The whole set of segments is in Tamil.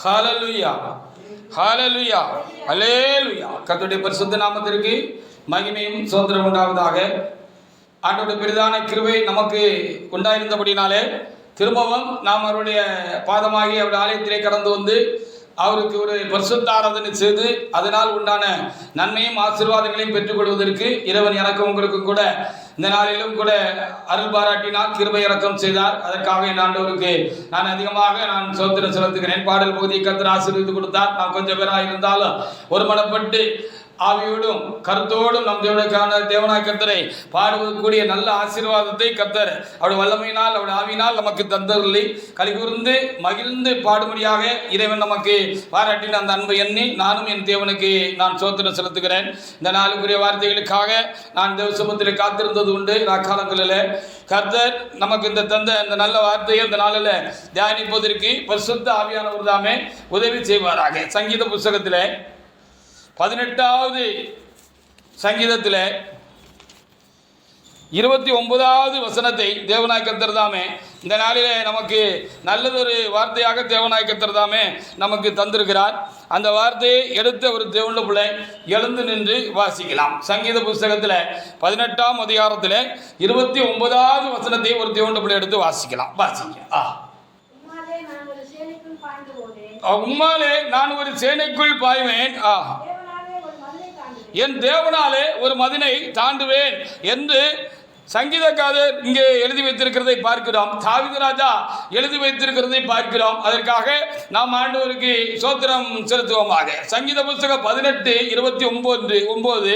ஹalleluya ஹalleluya அல்லேலூயா. கர்த்தருடைய பரிசுத்த நாமத்திற்கு மகிமையும் ஸ்தோத்திரம் உண்டாவதாக. ஆண்டவருடைய பெரிதான கிருபை நமக்கு உண்டாயிருந்தபடினாலே திரும்பவும் நாம் அவருடைய பாதமாகி அவருடைய ஆலயத்திலே கடந்து வந்து அவருக்கு ஒரு பரிசுத்த ஆராதனை செய்து அதனால் உண்டான நன்மையும் ஆசீர்வாதங்களையும் பெற்றுக்கொள்வதற்கு இறைவன் எனக்கும் உங்களுக்கும் கூட இந்த நாளிலும் கூட அருள் பாராட்டினார், கிருபை இறக்கம் செய்தார். அதற்காக என் ஆண்டவருக்கு நான் அதிகமாக ஸ்தோத்திரம் செலுத்துகிறேன். பாடல் பகுதியை கர்த்தர் ஆசீர்வதித்து கொடுத்தார். நான் கொஞ்சம் பேராக இருந்தாலும் ஒரு மனப்பட்டு ஆவியோடும் கருத்தோடும் நம் தேவனாய் கர்த்தரை பாடுவதற்குரிய நல்ல ஆசீர்வாதத்தை கர்த்தர் அவருடைய வல்லமையினால் அவருடைய ஆவியினால் நமக்கு தந்தருளி கலிகூர்ந்து மகிழ்ந்து பாடும்படியாக இறைவன் நமக்கு பாராட்டின அந்த அன்பை எண்ணி நானும் என் தேவனுக்கு நான் ஸ்தோத்திரம் செலுத்துகிறேன். இந்த நாளுக்குரிய வார்த்தைகளுக்காக நான் தேவ சமூகத்தில் காத்திருந்தது உண்டு. காலங்களில் கர்த்தர் நமக்கு தந்த இந்த நல்ல வார்த்தையை இந்த நாளில் தியானிப்பதற்கு பரிசுத்த ஆவியானவர் தாமே உதவி செய்வாராக. சங்கீத புஸ்தகத்தில் 18வது சங்கீதத்தில் 29வது வசனத்தை தேவனாய் கர்த்தர் தாமே இந்த நாளிலே நமக்கு நல்லதொரு வார்த்தையாக தேவனாய் கர்த்தர் தாமே நமக்கு தந்திருக்கிறார். அந்த வார்த்தையை எடுத்த ஒரு தேவனுடைய பிள்ளை எழுந்து நின்று வாசிக்கலாம். சங்கீத புஸ்தகத்தில் 18ஆம் அதிகாரத்தில் 29வது வசனத்தை ஒரு தேவனுடைய பிள்ளை எடுத்து வாசிக்கலாம். வாசிக்க. உம்மாலே நான் ஒரு சேனைக்குள் பாய்வேன், என் தேவனாலே ஒரு மதினை தாண்டுவேன் என்று சங்கீதக்காரர் இங்கே எழுதி வைத்திருக்கிறதை பார்க்கிறோம். தாவீது ராஜா எழுதி வைத்திருக்கிறதை பார்க்கிறோம். அதற்காக நாம் ஆண்டவருக்கு ஸ்தோத்திரம் செலுத்துவோமாக. சங்கீத புஸ்தகம் 18:29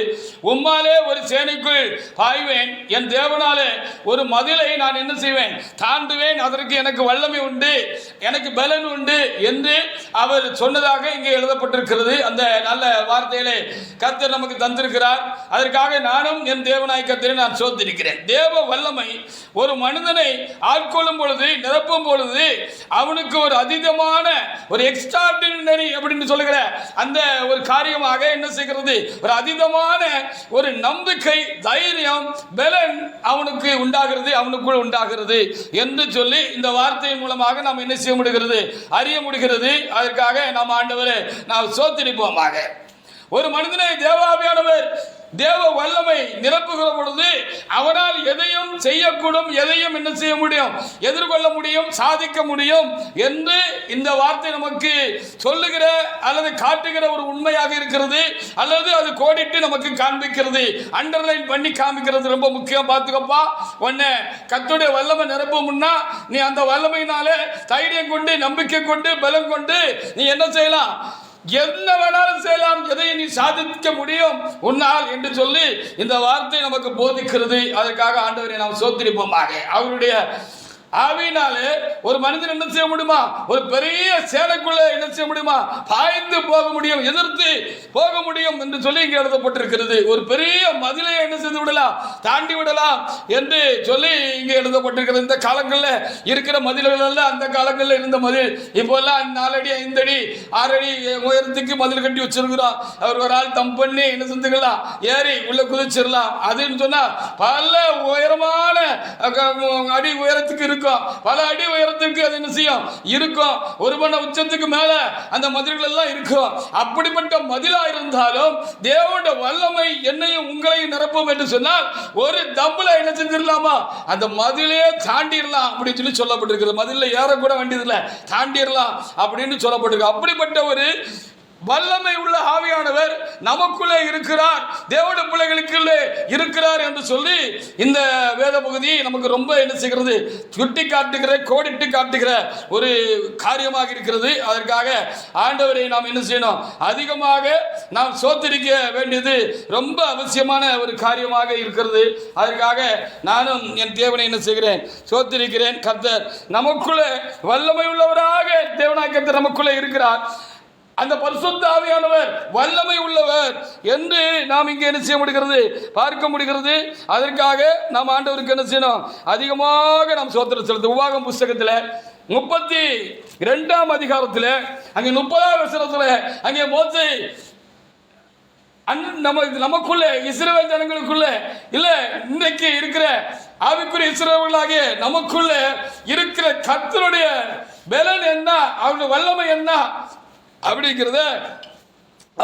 உம்மாலே ஒரு சேனைக்குள் பாய்வேன், என் தேவனாலே ஒரு மதிலை நான் என்ன செய்வேன், தாண்டுவேன், அதற்கு எனக்கு வல்லமை உண்டு, எனக்கு பலன் உண்டு என்று அவர் சொன்னதாக இங்கே எழுதப்பட்டிருக்கிறது. அந்த நல்ல வார்த்தையிலே கர்த்தர் நமக்கு தந்திருக்கிறார். அதற்காக நானும் என் தேவனாய் கர்த்தரை நான் ஸ்தோத்திரிக்கிறேன். தேவ வல்லமை ஒரு மனிதனை ஆட்கொள்ளும் பொழுது, நிரப்பும் பொழுது அவனுக்கு ஒரு அதீதமான ஒரு எக்ஸ்ட்ராடினரி அப்படின்னு சொல்லுகிற அந்த ஒரு காரியமாக என்ன செய்கிறது, ஒரு அதீதமான ஒரு நம்பிக்கை, தைரியம், பலன் அவனுக்கு உண்டாகிறது, அவனுக்குள் உண்டாகிறது என்று சொல்லி இந்த வார்த்தையின் மூலமாக நாம் என்ன செய்ய முடிகிறது, அறிய முடிகிறது. அதற்காக நாம் ஆண்டவரை நாம் ஸ்தோத்திரிப்போமாக. ஒரு மனிதனை தேவாவியானவர் தேவ வல்லமை நிரப்புகிற பொழுது அவனால் எதையும் செய்யக்கூடும், எதையும் என்ன செய்ய முடியும், எதிர்கொள்ள முடியும், சாதிக்க முடியும் என்று இந்த வார்த்தை நமக்கு சொல்லுகிற அல்லது காட்டுகிற ஒரு உண்மையாக இருக்கிறது. அல்லது அது கோடிட்டு நமக்கு காண்பிக்கிறது, அண்டர்லைன் பண்ணி காண்பிக்கிறது. ரொம்ப முக்கியம். பார்த்துக்கப்பா, உன்னை கர்த்தருடைய வல்லமை நிரப்பும்னா நீ அந்த வல்லமையினாலே தைரியம் கொண்டு, நம்பிக்கை கொண்டு, பலம் கொண்டு நீ என்ன செய்யலாம், என்ன வேணாலும் செய்யலாம், எதை நீ சாதிக்க முடியும் உன்னால் என்று சொல்லி இந்த வார்த்தை நமக்கு போதிக்கிறது. அதற்காக ஆண்டவரை நாம் ஸ்தோத்திரிப்போமாக. அவருடைய ஆவியினாலே ஒரு மனிதன் என்ன செய்ய முடியுமா, ஒரு பெரிய சேனைக்குள்ள என்ன செய்ய முடியுமா, பாய்ந்து போக முடியும், எதிர்த்து போக முடியும் என்று சொல்லி இங்கே எழுதப்பட்டிருக்கிறது. ஒரு பெரிய மதிலை என்ன செய்து விடலாம், தாண்டி விடலாம் என்று சொல்லி இங்கே எழுதப்பட்டிருக்கிறது. இந்த காலங்களில் இருக்கிற மதில்கள் எல்லாம் அந்த காலங்களில் இருந்த மதில். இப்போல்லாம் 4 அடி 5 அடி 6 அடி உயரத்துக்கு மதில் கட்டி வச்சிருக்கிறோம். அவர் ஒரு ஆள் தம் பண்ணி என்ன செஞ்சுக்கலாம், ஏறி உள்ள குதிச்சிடலாம். அதுன்னு சொன்னா பல உயரமான அடி உயரத்துக்கு இருக்கும், பல அடி உயரத்திற்கு அது என்ன செய்யும் இருக்கும், ஒரு மணி உச்சத்துக்கு மேல அந்த மதில்கள் எல்லாம் இருக்கும். அப்படிப்பட்ட மதிலா இருந்தாலும் தேவனுடைய வல்லமை என்னையும் உங்களையும் நிரப்பும் என்று சொன்னால் ஒரு தம்புல என்ன செஞ்சிடலாமா, அந்த மதிலே தாண்டிடலாம் அப்படின்னு சொல்லி சொல்லப்பட்டிருக்கிறது. மதில ஏறக்கூட வேண்டியதில்லை, தாண்டிடலாம் அப்படின்னு சொல்லப்பட்டிருக்கு. அப்படிப்பட்ட ஒரு வல்லமை உள்ள ஆவியானவர் நமக்குள்ளே இருக்கிறார், தேவனுடைய பிள்ளைகளுக்குள்ளே இருக்கிறார் என்று சொல்லி இந்த வேத பகுதி நமக்கு ரொம்ப என்ன செய்கிறது, சுட்டி காட்டுகிற, கோடிட்டு காட்டுகிற ஒரு காரியமாக இருக்கிறது. அதற்காக ஆண்டவரை நாம் என்ன செய்யணும், அதிகமாக நாம் ஸ்தோத்திரிக்க வேண்டியது ரொம்ப அவசியமான ஒரு காரியமாக இருக்கிறது. அதற்காக நானும் என் தேவனை என்ன செய்கிறேன், ஸ்தோத்திரிக்கிறேன். கர்த்தர் நமக்குள்ளே வல்லமை உள்ளவராக தேவனாய் கர்த்தர் நமக்குள்ளே இருக்கிறார். அந்த பரிசுத்த ஆவியானவர் வல்லமை உள்ளவர் என்று நாம் இங்கே என்ன செய்ய முடிகிறது, பார்க்க முடிகிறது. அதற்காக நாம் ஆண்டவருக்கு என்ன செய்யணும், அதிகமாக நாம் ஸ்தோத்திரம் செலுத்த. உபாகமம் புஸ்தகத்தில் 32ஆம் அதிகாரத்தில் அங்கே 30ஆம் வசனத்தில் அங்கே மோசே நமக்குள்ளே இஸ்ரவேல் ஜனங்களுக்குள்ள இல்ல இன்றைக்கு இருக்கிற ஆவிக்குரிய இஸ்ரவேலர்களாகிய நமக்குள்ள இருக்கிற கர்த்தருடைய பலன் என்ன, அவருடைய வல்லமை என்ன அப்படிங்கிறத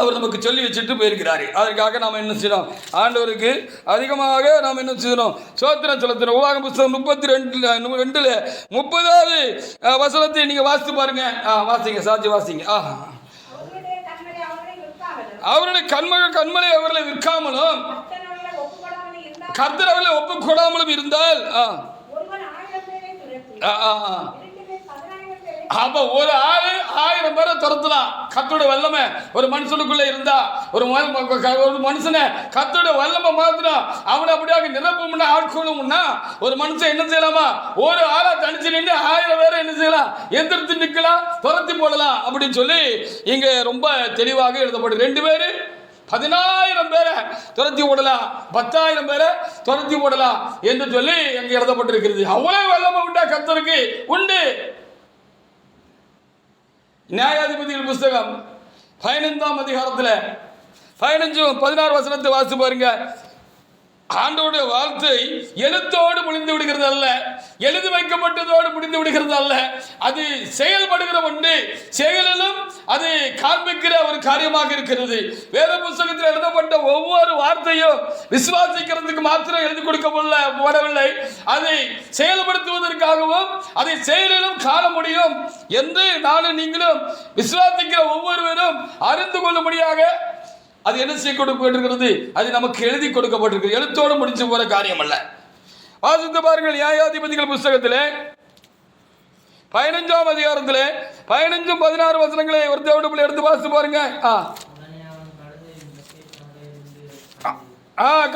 அவர் நமக்கு சொல்லி வச்சுட்டு போயிருக்கிறாரு. அதற்காக நாம் என்ன செய்யணும், ஆண்டவருக்கு அதிகமாக நாம் என்ன செய்யணும், சோத்திரம் செலுத்தணும். உபாகம புத்தகம் 32:2 30வது வசனத்தை நீங்க வாசித்து பாருங்க. வாசிங்க, சாட்சி வாசிங்க. அவருடைய கண்மலை அவர்களை விற்காமலும் கர்த்தர் அவர்களை ஒப்புக் கொடாமலும் இருந்தால் அப்ப ஒரு ஆளு 1000 பேரை துரத்தலாம். கர்த்தருடைய வல்லமை ஒரு மனுஷனுக்குள்ள இருந்தா, ஒரு மனுஷனை கர்த்தருடைய வல்லமை மாத்திரம் அவனை அப்படியாக நிரப்பும்னா, ஆட்கொள்ளும்னா, ஒரு மனுஷன் என்ன செய்யலாமா, ஒரு ஆளா தனிச்சு நின்று 1000 பேரை என்ன செய்யலாம், எந்திரித்து நிற்கலாம், துரத்தி போடலாம் அப்படின்னு சொல்லி இங்க ரொம்ப தெளிவாக எழுதப்படும். 2 பேரு 10,000 பேரை துரத்தி போடலாம், 10,000 பேரை துரத்தி போடலாம் என்று சொல்லி அங்க எழுதப்பட்டிருக்கிறது. அவ்வளவு வல்லமை உண்டா கர்த்தருக்கு உண்டு. நியாயாதிபதிகள் புஸ்தகம் 15ஆம் அதிகாரத்தில் 15-16 வசனத்தை வாசித்து பாருங்க. ஆண்டவருடைய வார்த்தை எழுத்தோடு முடிந்து விடுகிறது அல்ல, எழுதி வைக்கப்பட்டதோடு முடிந்து விடுகிறது அல்ல, அது செயல்படுகிற ஒன்று, செயலிலும் அது காண்பிக்கிற ஒரு காரியமாக இருக்கிறது. வேத புத்தகத்தில் எழுதப்பட்ட ஒவ்வொரு வார்த்தையும் விசுவாசிக்கிறதுக்கு மாத்திரம் எழுதி கொடுக்கப்படவில்லை, அதை செயல்படுத்துவதற்காகவும் அதை செயலிலும் காண முடியும் என்று நானும் நீங்களும் விசுவாசிக்கிற ஒவ்வொருவரும் அறிந்து கொள்ளும்படியாக அது என்ன செய்ய கொடுக்கப்பட்டிருக்கிறது, அது நமக்கு எழுதி கொடுக்கப்பட்டிருக்கிறது. எழுத்தோடு முடிச்சு போற காரியம் அல்ல. வாசித்து பாருங்கள். நியாயாதிபதிகள் புஸ்தகத்திலே 15ஆம் அதிகாரத்திலே 15-16 வசனங்களை ஒரு தேவனுடைய எடுத்து வாசித்து பாருங்க.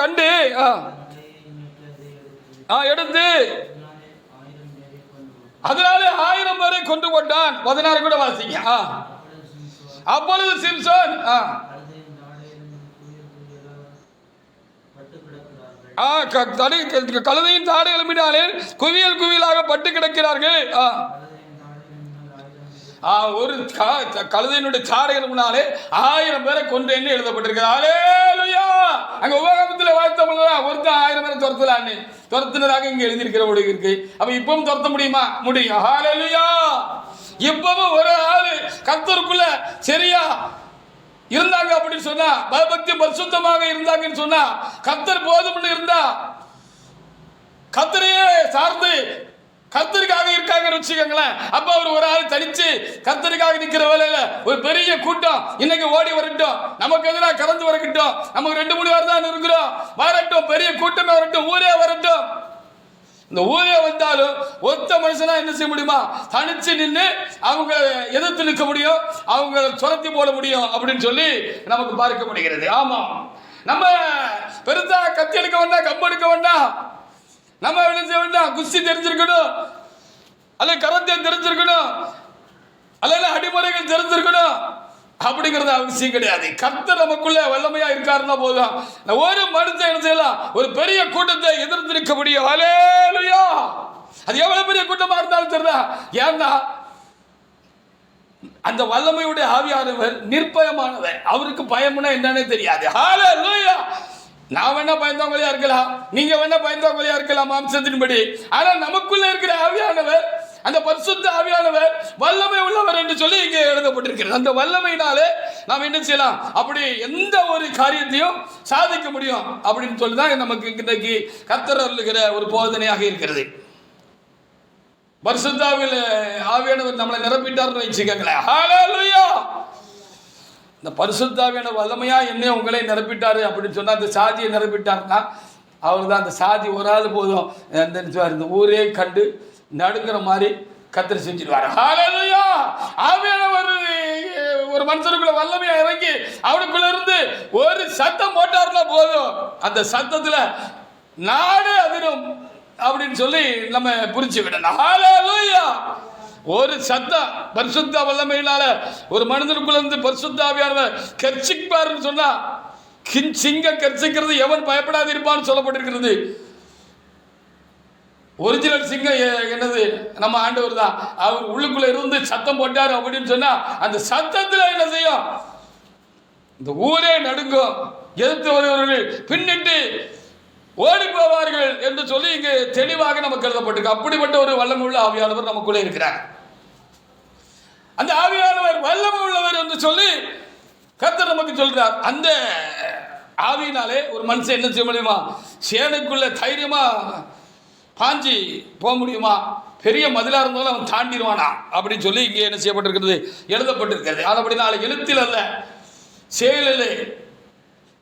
கண்டு எடுத்து அதனால 1000 பேரை கொண்டு போட்டான். 16 கூட வாசிங்க. அப்பொழுது சிம்சோன் கழுதையின் தாடை எழுப்பினாலே குவியல் குவியலாக பட்டு கிடக்கிறார்கள். ஒரு கழுதையினுடைய தாடை எழுப்பினாலே 1000 பேரை கொன்றேன்னு எழுதப்பட்டிருக்கிறது. அங்க உபகமத்தில் வாழ்த்தலாம், ஒருத்தன் 1000 பேரை துரத்தலான்னு துரத்துனதாக இங்க எழுதியிருக்கிற இருக்கு. அப்ப இப்பவும் துரத்த முடியுமா? முடியும். ஹல்லேலூயா. இப்பவும் ஒரு ஆளு கர்த்தருக்குள்ள சரியா இருந்தாங்க அப்படின்னு சொன்னா, பயபக்தி பரிசுத்தமாக இருந்தாங்கன்னு சொன்னா, கர்த்தர் போதும்னு இருந்தா, கர்த்தரையே சார்ந்து கர்த்தருக்காக இருக்காங்கன்னு வச்சுக்கோங்களேன். அப்ப அவர் ஒரு ஆள் தனிச்சு கர்த்தருக்காக நிக்கிற வேலையில ஒரு பெரிய கூட்டம் இன்னைக்கு ஓடி வரட்டும், நமக்கு எதிராக கலந்து வரட்டும், நமக்கு 2-3 பேர் தான் இருக்கிறோம், வரட்டும், பெரிய கூட்டமே வரட்டும், ஊரே வரட்டும். இந்த ஊரே வந்தாலும் ஒத்த மனுஷனா என்ன செய்ய முடியுமா, தனிச்சு நின்று அவங்க எதிர்த்து நிற்க முடியும், அவங்க துரத்தி போட முடியும் அப்படின்னு சொல்லி நமக்கு பார்க்க முடிகிறது. ஆமா, நம்ம பெருசா கத்தி எடுக்க வேண்டாம், கம்பு எடுக்க வேண்டாம், நம்ம என்ன செய்ய வேண்டாம், குஸ்தி தெரிஞ்சிருக்கணும், அல்ல கரத்தை தெரிஞ்சிருக்கணும், அல்ல அடிமுறைகள் தெரிஞ்சிருக்கணும் அப்படிங்கிறது அவசியம் கிடையாது. கர்த்தர் நமக்குள்ள வல்லமையா இருக்காருன்னா போதும், ஒரு மனுஷன் என்ன செய்யலாம், ஒரு பெரிய கூட்டத்தை எதிர்த்து நிற்க முடியும். ஹல்லேலூயா. அது எவ்வளவு பெரிய கூட்டமா இருந்தாலும் தெரியல, ஏன்னா அந்த வல்லமையுடைய ஆவியானவர் நிர்பயமானவர், அவருக்கு பயம்னா என்னன்னே தெரியாது. ஹல்லேலூயா. நான் வேணா பயந்தவங்களையா இருக்கலாம், நீங்க வேணா பயந்தவங்களையா இருக்கலாம் மாம்சத்தின்படி, ஆனா நமக்குள்ள இருக்கிற ஆவியானவர், அந்த பரிசுத்த ஆவியானவர் வல்லமை உள்ளவர் என்று சொல்லி இங்கே எழுதப்பட்டிருக்கிறது. அந்த வல்லமையினாலே நாம் என்ன செய்யலாம், அப்படி எந்த ஒரு காரியத்தையும் சாதிக்க முடியும் அப்படின்னு சொல்லி தான் நமக்கு இன்றைக்கு கர்த்தர் அருளுகிற ஒரு போதனையாக இருக்கிறது. பரிசுத்த ஆவியானவர் நம்மளை நிரப்பிட்டார்னு வச்சுக்கோங்களேன். ஹல்லேலூயா. இந்த பரிசுத்த ஆவியானவர் வல்லமையா என்ன உங்களை நிரப்பிட்டாரு அப்படின்னு சொன்னா, அந்த சாதியை நிரப்பிட்டாருன்னா அவர் தான். அந்த சாதி ஒரு ஆள் போதும், இந்த ஊரே கண்டு நடுங்கிற மாதிரி கர்த்தர் செஞ்சிருவாரு. ஹல்லேலூயா. ஆவியானவர் ஒரு மனுஷனுக்குள்ள வல்லமையா இறங்கி அவனுக்குள்ள இருந்து ஒரு சத்தம் போட்டாருன்னா போதும், அந்த சத்தத்துல நாடு அதிரும் அப்படின்னு சொல்லி நம்ம புரிச்சுக்கிட்டோம். ஹல்லேலூயா. ஒரு சத்தம் பரிசுத்த வல்லமையினால ஒரு மனிதனுக்குள்ள இருந்து பரிசுத்த ஆவியானவர் கர்ச்சிப்பாருன்னு சொன்னா, சிங்கம் கர்ச்சிக்கிறது எவன் பயப்படாது இருப்பான்னு சொல்லப்பட்டிருக்கிறது. ஒரிஜினல் சிங்கம் என்னது, நம்ம ஆண்டவர் தான். அவர் உள்ளுக்குள்ள இருந்து சத்தம் போட்டார் அப்படின்னு சொன்னா, அந்த சத்தத்தில் என்ன செய்யும், இந்த ஊரே நடுங்கும், எதிர்த்து வருவர்கள் பின்னிட்டு ஓடி போவார்கள் என்று சொல்லி இங்கு தெளிவாக நமக்கு எழுதப்பட்டிருக்கு. அப்படிப்பட்ட ஒரு வல்லமையுள்ள ஆவியானவர் நமக்குள்ளே இருக்கிறார். அந்த ஆவியானவர் வல்லமை உள்ளவர் என்று சொல்லி கர்த்தர் நமக்கு சொல்றார். அந்த ஆவியினாலே ஒரு மனுஷன் என்ன செய்ய முடியுமா? சேனைக்குள்ள தைரியமா பாஞ்சி போக முடியுமா? பெரிய மதிலாக இருந்தாலும் அவன் தாண்டிடுவானா அப்படின்னு சொல்லி இங்கே என்ன செய்யப்பட்டிருக்கிறது, எழுதப்பட்டிருக்கிறது. அதுபடி நாளை எழுத்தில் அல்ல, செயலிலே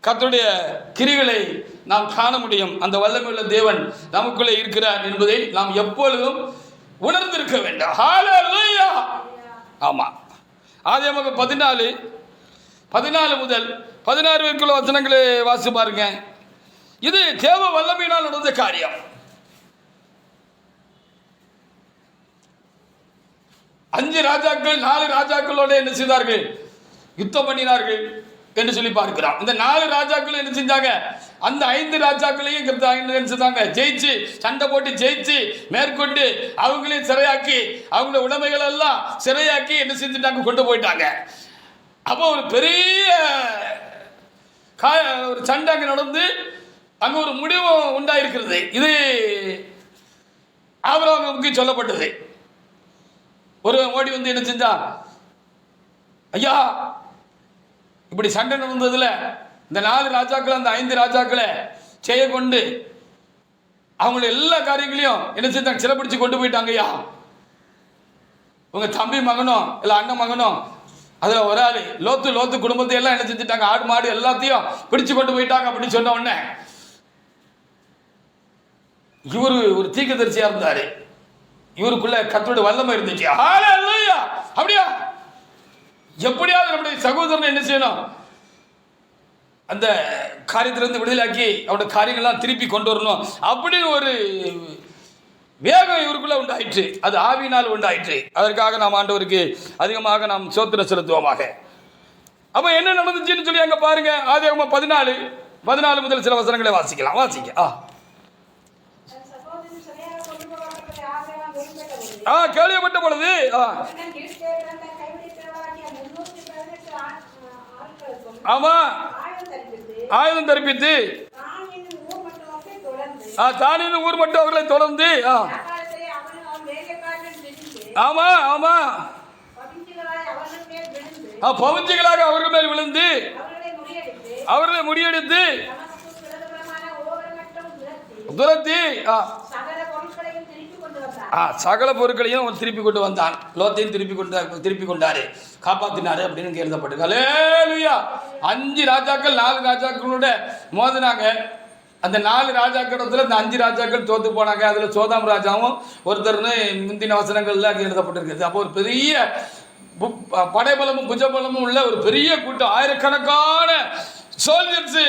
கர்த்தருடைய கிரிகளை நாம் காண முடியும். அந்த வல்லமையுள்ள தேவன் நமக்குள்ளே இருக்கிறார் என்பதை நாம் எப்பொழுதும் உணர்ந்திருக்க வேண்டும். ஹல்லேலூயா. ஆமா, ஆதியாகமம் 14 முதல் 16 வரைக்குள்ள வசனங்களை வாசி பாருங்க. இது தேவ வல்லமையினால் நடந்த காரியம். 5 ராஜாக்கள் 4 ராஜாக்களோட என்ன செய்தார்கள்? யுத்தம் பண்ணினார்கள் என்று சொல்லி பார்க்கிறோம். இந்த 4 ராஜாக்கள் என்ன செஞ்சாங்க? அந்த 5 ராஜாக்களையும் என்ன செஞ்சாங்க? ஜெயிச்சு, சண்டை போட்டு ஜெயிச்சு மேற்கொண்டு அவங்களையும் சிறையாக்கி, அவங்கள உடைமைகள் எல்லாம் சிறையாக்கி என்ன செஞ்சுட்டாங்க? கொண்டு போயிட்டாங்க. அப்போ ஒரு பெரிய ஒரு சண்டை அங்கே நடந்து அங்கே ஒரு முடிவு உண்டாயிருக்கிறது. இது ஆபிரகாமுக்கு சொல்லப்பட்டது. ஒரு ஓடி வந்து என்ன செஞ்சா, ஐயா இப்படி சண்டை நடந்ததுல இந்த 4 ராஜாக்களை அந்த 5 ராஜாக்களை செய்ய கொண்டு அவங்கள எல்லா காரியங்களையும் என்ன செஞ்சாங்க? சிறைப்பிடிச்சு கொண்டு போயிட்டாங்க. ஐயா உங்க தம்பி மகனும் இல்லை அண்ணன் மகனும் அதில் ஒரு ஆள் லோத்து குடும்பத்தை எல்லாம் என்ன செஞ்சுட்டாங்க? ஆடு மாடு எல்லாத்தையும் பிடிச்சு கொண்டு போயிட்டாங்க அப்படின்னு சொன்ன உடனே இவரு ஒரு தீர்க்கதரிசியா இருந்தாரு. இவருக்குள்ள கர்த்தருடைய வல்லமை இருந்துச்சு. ஹல்லேலூயா. அப்படியா? எப்படியாவது நம்முடைய சகோதரனை என்ன செய்யணும்? அந்த காரியத்திலிருந்து விடுதலாக்கி அவருடைய காரியங்கள்லாம் திருப்பி கொண்டு வரணும் அப்படின்னு ஒரு வேகம் இவருக்குள்ள உண்டாயிற்று. அது ஆவியினால் உண்டாயிற்று. அதற்காக நாம் ஆண்டவருக்கு அதிகமாக நாம் ஸ்தோத்திரம் செலுத்துவோமாக. அப்ப என்ன நடந்துச்சுன்னு சொல்லி அங்க பாருங்க. ஆதியாகமம் 14 முதல் சில வசனங்களை வாசிக்கலாம். வாசிக்க. கேள்விப்பட்ட பொழுது ஆமா ஆயுதம் தரிப்பித்து தானின் ஊர் மட்டும் அவர்களை தொடர்ந்து ஆமா ஆமா பவுஞ்சிகளாக அவர்கள் மேல் விழுந்து அவர்களை முறியடித்து துரத்தி சகல பொருட்களையும் அவர் திருப்பி கொண்டு வந்தான். லோத்தையும் திருப்பி கொண்டாரு, காப்பாத்தினாரு அப்படின்னு எழுதப்பட்டிருக்கு. அல்லேலூயா. 5 ராஜாக்கள் 4 ராஜாக்களோட மோதினாங்க. அந்த 4 ராஜாக்களத்தில் இந்த 5 ராஜாக்கள் தோத்து போனாங்க. அதில் சோதாம் ராஜாவும் ஒருத்தர்னு முந்தின வசனங்கள்ல அங்கே எழுதப்பட்டிருக்கு. அப்போ ஒரு பெரிய படைபலமும் புஜபலமும் உள்ள ஒரு பெரிய கூட்டம், ஆயிரக்கணக்கான சோல்ஜர்ஸ்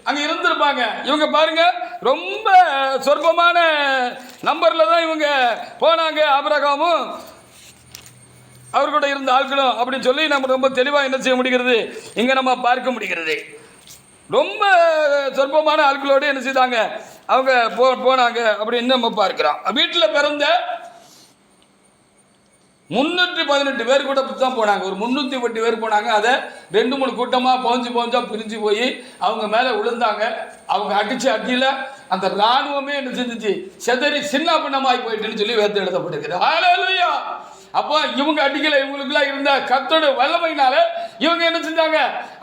அங்கே இருந்திருப்பாங்க. இவங்க பாருங்க ரொம்ப சொற்பமான நம்பர்ல தான் இவங்க போனாங்க. ஆபிரகாமும் அவர்களோட இருந்த ஆட்களும் அப்படின்னு சொல்லி நம்ம ரொம்ப தெளிவாக என்ன செய்ய முடிகிறது? இங்கே நம்ம பார்க்க முடிகிறது. ரொம்ப சொற்பமான ஆட்களோடு என்ன செய்தாங்க? அவங்க போனாங்க அப்படின்னு நம்ம பார்க்கிறோம். வீட்டில் பிறந்த 318 பேர் கூட தான் போனாங்க. ஒரு 308 பேர் போனாங்க. அதை 2-3 கூட்டமாக பவுஞ்சா பிரிஞ்சு போய் அவங்க மேலே விழுந்தாங்க. அவங்க அடியில் அந்த இராணுவமே என்ன செஞ்சிச்சு? செதறி சின்ன பின்னமாகி போயிட்டுன்னு சொல்லி வேத்து எழுதப்பட்டிருக்குது. ஹல்லேலூயா. அப்போ இவங்க அடிக்கல, இவங்களுக்குலாம் இருந்த கர்த்தருடைய வல்லமையினால இவங்க என்ன செஞ்சாங்க?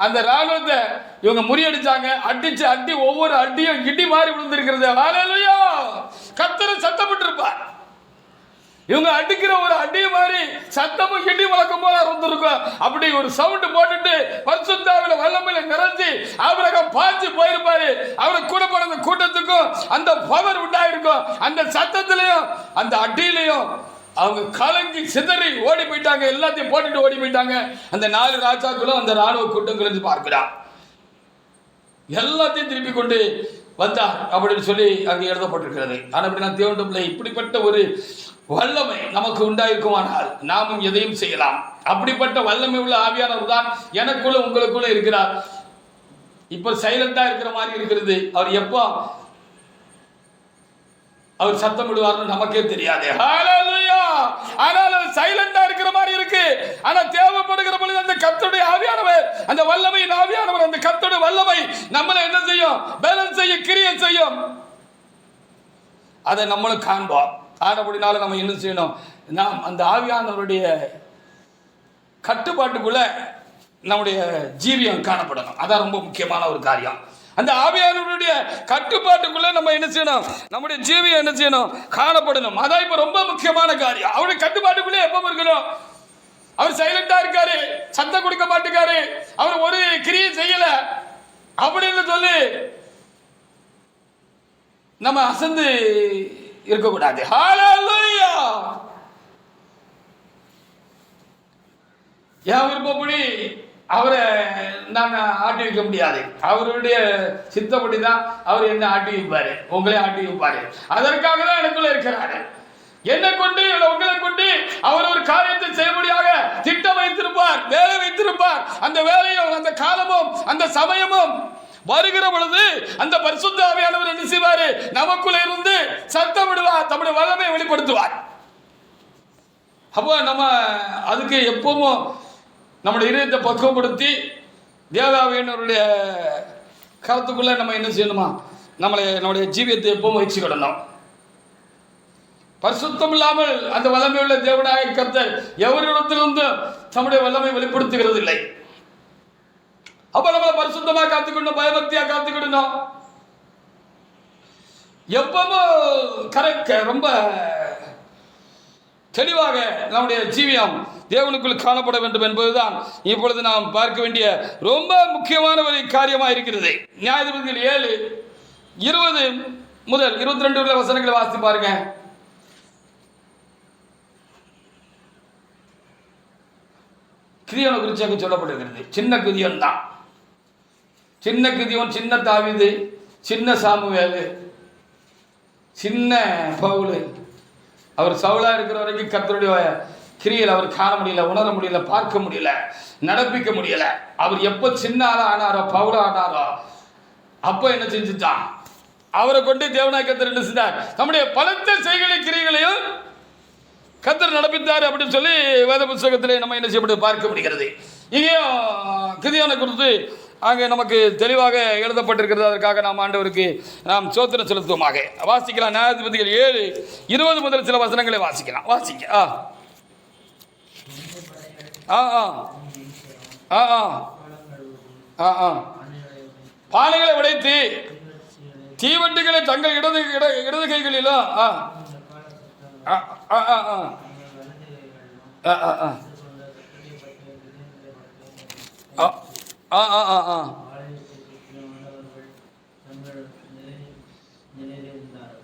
அந்த இராணுவத்தை இவங்க முறியடிச்சாங்க. அடி ஒவ்வொரு அடியும் இடி மாறி விழுந்திருக்கிறது. ஹல்லேலூயா. கர்த்தர் சத்தப்பட்டு இருப்பார். இவங்க அடிக்கிற ஒரு அடி மாதிரி சத்தமும் இடி வழக்கம் போல இருந்திருக்கும். அப்படி ஒரு சவுண்ட் போட்டுட்டு பரிசுத்தாவில வல்லமையில நிறைஞ்சி ஆபிரகாம் பாஞ்சு போயிருப்பாரு. அவரை கூட போன கூட்டத்துக்கும் அந்த பவர் உண்டாயிருக்கும். அந்த சத்தத்திலையும் அந்த அடியிலையும் அவங்க கலங்கி சிதறி ஓடி போயிட்டாங்க. எல்லாத்தையும் போட்டுட்டு ஓடி போயிட்டாங்க. அந்த 4 ராஜாக்களும் அந்த ராணுவ கூட்டங்கள் பார்க்கிறார். எல்லாத்தையும் திருப்பி கொண்டு வந்தார் அப்படின்னு சொல்லி அங்கே எழுதப்பட்டிருக்கிறது. ஆனால் அப்படி நான் தேவனுடைய பிள்ளை, இப்படிப்பட்ட ஒரு வல்லமை நமக்கு உண்டாயிருக்குமானால் நாமும் எதையும் செய்யலாம். அப்படிப்பட்ட வல்லமை உள்ள ஆவியானவர் தான் எனக்குள்ள உங்களுக்குள்ள இருக்கிறார். இப்ப சைலண்டா இருக்கிற மாதிரி இருக்கிறது. அவர் எப்போ அவர் சத்தம் விடுவார்னு நமக்கே தெரியாது. ஹல்லேலூயா. ஆனால் அவர் சைலண்டா இருக்கிற மாதிரி இருக்கு. ஆனா தேவைப்படுகிற பொழுது அந்த கர்த்தருடைய ஆவியானவர், அந்த வல்லமையின் ஆவியானவர், அந்த கர்த்தருடைய வல்லமை நம்மளை என்ன செய்யும்? பேலன்ஸ் செய்ய, கிரியை செய்யும். அதை நம்மளும் காண்போம். ஆனபடினால நம்ம என்ன செய்யணும்? நாம் அந்த ஆவியானவருடைய கட்டுப்பாட்டுக்குள்ள நம்முடைய ஜீவியம் காணப்படணும். அதான் ரொம்ப முக்கியமான ஒரு காரியம். அந்த ஆவியானவருடைய கட்டுப்பாட்டுக்குள்ள நம்ம என்ன செய்யணும்? நம்முடைய ஜீவியம் என்ன செய்யணும்? காணப்படணும். அதான் இப்ப ரொம்ப முக்கியமான காரியம். அவருடைய கட்டுப்பாட்டுக்குள்ளே எப்பவும் இருக்கணும். அவர் சைலண்டா இருக்காரு, சத்தம் கொடுக்க மாட்டேங்காரு, அவர் ஒரு கிரியை செய்யல அப்படின்னு சொல்லி நம்ம அசந்து இருக்கக்கூடாது. ஹல்லேலூயா. என் விருப்பப்படி அவரை நான் ஆட்டி வைக்க முடியாது. அவருடைய சித்தப்படி தான் அவர் என்ன ஆட்டி வைப்பாரு, உங்களே ஆட்டி வைப்பாரு. அதற்காக தான் எனக்குள்ள இருக்கிறாரு. என்னை கொண்டு உங்களை கொண்டு அவர் ஒரு காரியத்தை செய்யும்படியாக திட்டம் வைத்திருப்பார், வேலை வைத்திருப்பார். அந்த வேலையும் அந்த காலமும் அந்த சமயமும் வருகிற பொழுது அந்த பரிசுத்த ஆவியானவர் என்ன செய்வாரு? நமக்குள்ள இருந்து சத்தம் விடுவார், தம்முடைய வல்லமையை வெளிப்படுத்துவார். அப்போ நம்ம அதுக்கு எப்பவும் நம்முடைய இதயத்தை பக்குவப்படுத்தி தேவாவியனுடைய கருத்துக்குள்ள நம்ம என்ன செய்யணுமா? நம்முடைய ஜீவியத்தை எப்பவும் வச்சுக்கிடணும். பரிசுத்தம் இல்லாமல் அந்த வல்லமை உள்ள தேவனாய கர்த்தர் எவரிடத்திலிருந்து தம்முடைய வல்லமை வெளிப்படுத்துகிறது இல்லை. அப்ப நம்ம பரிசுத்தமா காத்துக்கணும், பயபக்தியா காத்துக்கிடணும். எப்பவும் ரொம்ப தெளிவாக நம்முடைய ஜீவியம் தேவனுக்குள் காணப்பட வேண்டும் என்பதுதான் இப்பொழுது நாம் பார்க்க வேண்டிய ரொம்ப முக்கியமான ஒரு காரியமாக இருக்கிறது. நியாயாதிபதிகள் 7:20 முதல் 22 வசனங்களை வாசித்து பாருங்க. கிதியோனை குறித்து அங்கு சொல்லப்பட்டிருக்கிறது. சின்ன கிதியோன் தான். சின்ன கிதியோன், சின்ன தாவீது, சின்ன சாமுவேலு, சின்ன பவுல். அவர் சவுலா இருக்கிற வரைக்கும் கர்த்தருடைய கிரியில் அவர் காண முடியல, உணர முடியல, பார்க்க முடியல, நடப்பிக்க முடியல. அவர் எப்போ சின்ன ஆளா ஆனாரோ, பவுல ஆனாரோ, அப்போ என்ன செஞ்சுட்டான்? அவரை கொண்டு தேவனாய் கர்த்தர் என்ன செஞ்சார்? நம்முடைய பலத்த செய்களை கிரிகளையும் கர்த்தர் நடப்பித்தார் அப்படின்னு சொல்லி வேத புத்தகத்திலே நம்ம என்ன செய்யப்பட்டு பார்க்க முடிகிறது. இங்கேயும் கிதியோனை குறித்து அங்கே நமக்கு தெளிவாக எழுதப்பட்டிருக்கிறது. அதற்காக நாம் ஆண்டவருக்கு நாம் சோத்திரம் செலுத்துவோமாக. வாசிக்கலாம். நியாயாதிபதிகள் 7:20 முதல் சில வசனங்களை வாசிக்கலாம். வாசிக்க. பானைகளை உடைத்து தீவண்டிகளை தங்கள் இடது கைகளிலும்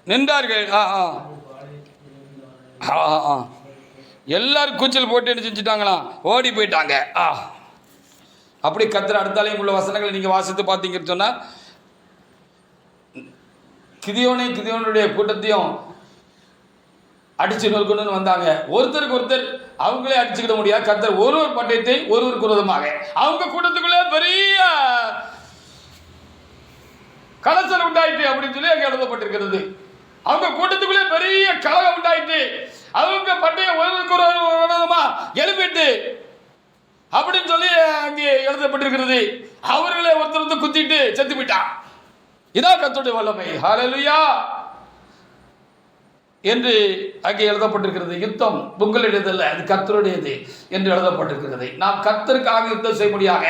நின்றார்கள். எல்லாரும் கூச்சல் போட்டு என்ன செஞ்சுட்டாங்களா? ஓடி போயிட்டாங்க. அப்படி கர்த்தர் அடுத்தாலையும் உள்ள வசனங்களை நீங்க வாசித்து பார்த்தீங்கன்னு சொன்னா, கிதியோனுடைய கூட்டத்தையும் அடிச்சு நொறுக்கணும்னு வந்தாங்க. ஒருத்தருக்கு ஒருத்தர் அவங்களே அடிச்சுக்கிட முடியாது. கர்த்தர் ஒரு பட்டயத்தை ஒருவருக்கு விரோதமாக அவங்க கூட்டத்துக்குள்ளே பெரிய கலசல் உண்டாயிட்டு அப்படின்னு சொல்லி அங்கே எழுதப்பட்டிருக்கிறது. அவங்க கூட்டத்துக்குள்ளே பெரிய கலகம் உண்டாயிட்டு அவங்க பட்டயம் ஒருவருக்கு விரோதமா எழுப்பிட்டு அப்படின்னு சொல்லி அங்கே எழுதப்பட்டிருக்கிறது. அவர்களே ஒருத்தர் குத்திட்டு செத்து போயிட்டான். இதான் கர்த்தருடைய வல்லமை. ஹல்லேலூயா என்று அங்கே எழுதப்பட்டிருக்கிறது. யுத்தம் உங்களுடையதல்ல, அது கர்த்தருடையது என்று எழுதப்பட்டிருக்கிறது. நாம் கர்த்தருக்காக யுத்தம் செய்யும்படியாக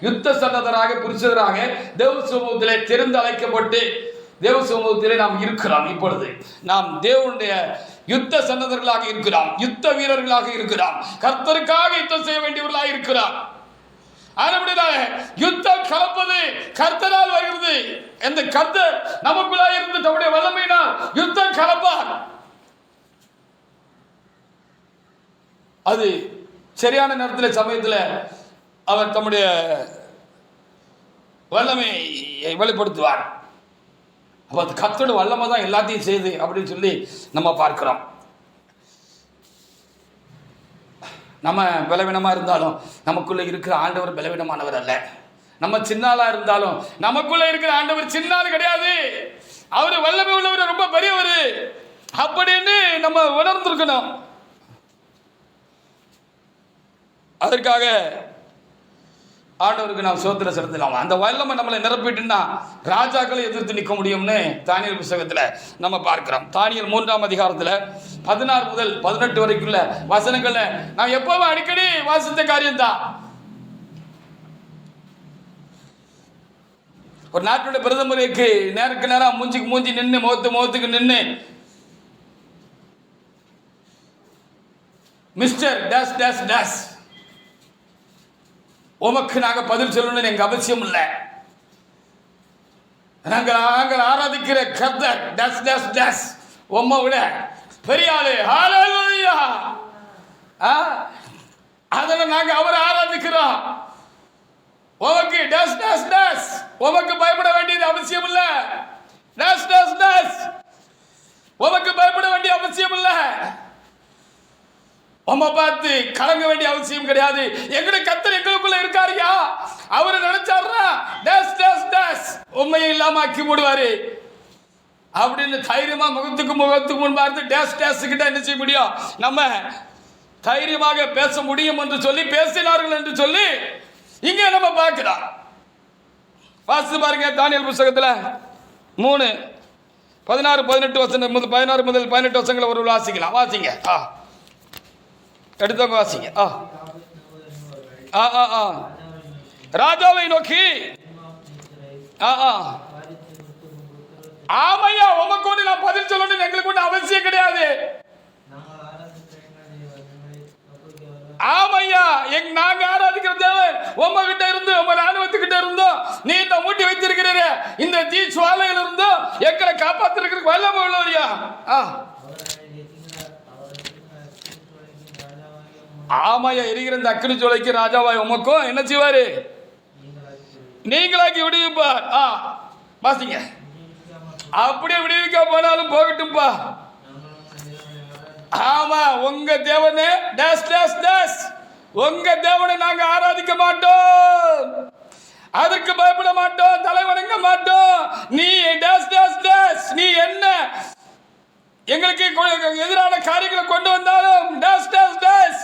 யுத்த சன்னதராக புருஷராக தேவ சமூகத்திலே தெரிந்து அழைக்கப்பட்டு தேவ சமூகத்திலே நாம் இருக்கிறோம். இப்பொழுது நாம் தேவனுடைய யுத்த சன்னதர்களாக இருக்கிறோம், யுத்த வீரர்களாக இருக்கிறோம், கர்த்தருக்காக யுத்தம் செய்ய வேண்டியவர்களாக இருக்கிறோம். யுத்தம் கலப்பது கர்த்தரால் வருகிறது. இந்த கர்த்தர் நமக்குள்ளாக இருந்து தம்முடைய வல்லமையினால் யுத்தம் கலப்பார். அது சரியான நேரத்தில் சமயத்தில் அவர் தம்முடைய வல்லமையை வெளிப்படுத்துவார். அப்போ அது கர்த்தருடைய வல்லமை தான் எல்லாத்தையும் செய்யுது அப்படின்னு சொல்லி நம்ம பார்க்கிறோம். நம்ம பலவீனமாக இருந்தாலும் நமக்குள்ளே இருக்கிற ஆண்டவர் பலவீனமானவர் அல்ல. நம்ம சின்னாளாக இருந்தாலும் நமக்குள்ளே இருக்கிற ஆண்டவர் சின்னாள் கிடையாது. அவர் வல்லமை உள்ளவர், ரொம்ப பெரியவர் அப்படின்னு நம்ம உணர்ந்திருக்கணும். அதற்காக ஆண்டவருக்கு நாம் சோத்திரம் செலுத்தலாம். அந்த வல்லமை நம்மளை நிரப்பிட்டுன்னா ராஜாக்களை எதிர்த்து நிற்க முடியும்னு தானியேல் புத்தகத்தில் நம்ம பார்க்கிறோம். தானியேல் 3ஆம் அதிகாரத்தில் 16 முதல் 18 வரைக்குள்ள வசனங்கள்ல நான் எப்பவும் அடிக்கடி வாசித்த காரியம்தான். ஒரு நாட்டுடைய பிரதமருக்கு நேருக்கு நேரம் மூஞ்சிக்கு மூஞ்சி நின்று முகத்துக்கு நின்று மிஸ்டர் டேஸ் டேஸ் டேஸ் உமக்கு நாங்கள் பதில் சொல்லணும்னு எங்க அவசியம் இல்லை. நாங்கள் ஆராதிக்கிற கர்த்தர் டேஸ் டேஸ் டேஸ் உம்மை விட பெரிய ஆளு. ஹல்லேலூயா. அதெல்லாம் நாங்கள் அவரை ஆராதிக்கிறோம். உமக்கு டேஸ் டேஸ் டேஸ் உமக்கு பயப்பட வேண்டியது அவசியம் இல்லை. டேஸ் டேஸ் டேஸ் உமக்கு பயப்பட வேண்டிய அவசியம் இல்லை. உம்மை பார்த்து கலங்க வேண்டிய அவசியம் கிடையாது. எங்களுடைய கர்த்தர் எங்களுக்குள்ள இருக்காருயா. அவரு நினைச்சாருன்னா டேஸ் டேஸ் டேஸ் உண்மையை இல்லாம ஆக்கி போடுவாரு அப்படின்னு தைரியமா முகத்துக்கு முன்பார்த்து டேஸ் டேஸ் கிட்ட என்ன செய்ய முடியும்? நம்ம தைரியமாக பேச முடியும் என்று சொல்லி பேசினார்கள் என்று சொல்லி இங்க நம்ம பார்க்கிறோம். வாசித்து பாருங்க தானியேல் புத்தகத்துல 3:16-18 வசனம் 16 முதல் 18 வசனங்களை ஒரு வாசிக்கலாம். வாசிங்க. எடுத்தவங்க வாசிங்க. ராஜாவை நோக்கி ஆமையா உமக்கு ஒன்று நான் பதில் சொல்லணும் எங்களுக்கு ஒன்று அவசியம் கிடையாது. ஆமையா நாங்க ஆராதிக்கிற தேவன் உம்ம கிட்ட இருந்து உம்ம ராணுவத்துக்கிட்ட இருந்தோம் நீ இந்த மூட்டி வைத்திருக்கிற இந்த தீ சுவாலையில இருந்தும் எங்களை காப்பாத்திருக்கிறதுக்கு வல்லமை உள்ளவரியா. ஆமையா எரிகிற இந்த அக்கினி சோலைக்கு ராஜாவாய் உமக்கும் என்ன செய்வாரு? நீங்களாக்கி விடுவிப்பார். வாசிங்க. அப்படியே விடுவிக்க போனாலும் போகட்டும்பா. ஆமா உங்க தேவனே டேஸ் டேஸ் டேஸ் உங்க தேவனை நாங்க ஆராதிக்க மாட்டோம், அதற்கு பயப்பட மாட்டோம், தலை வணங்க மாட்டோம். நீ டேஸ் டேஸ் டேஸ் நீ என்ன எங்களுக்கு எதிரான காரியங்களை கொண்டு வந்தாலும் டேஸ் டேஸ் டேஸ்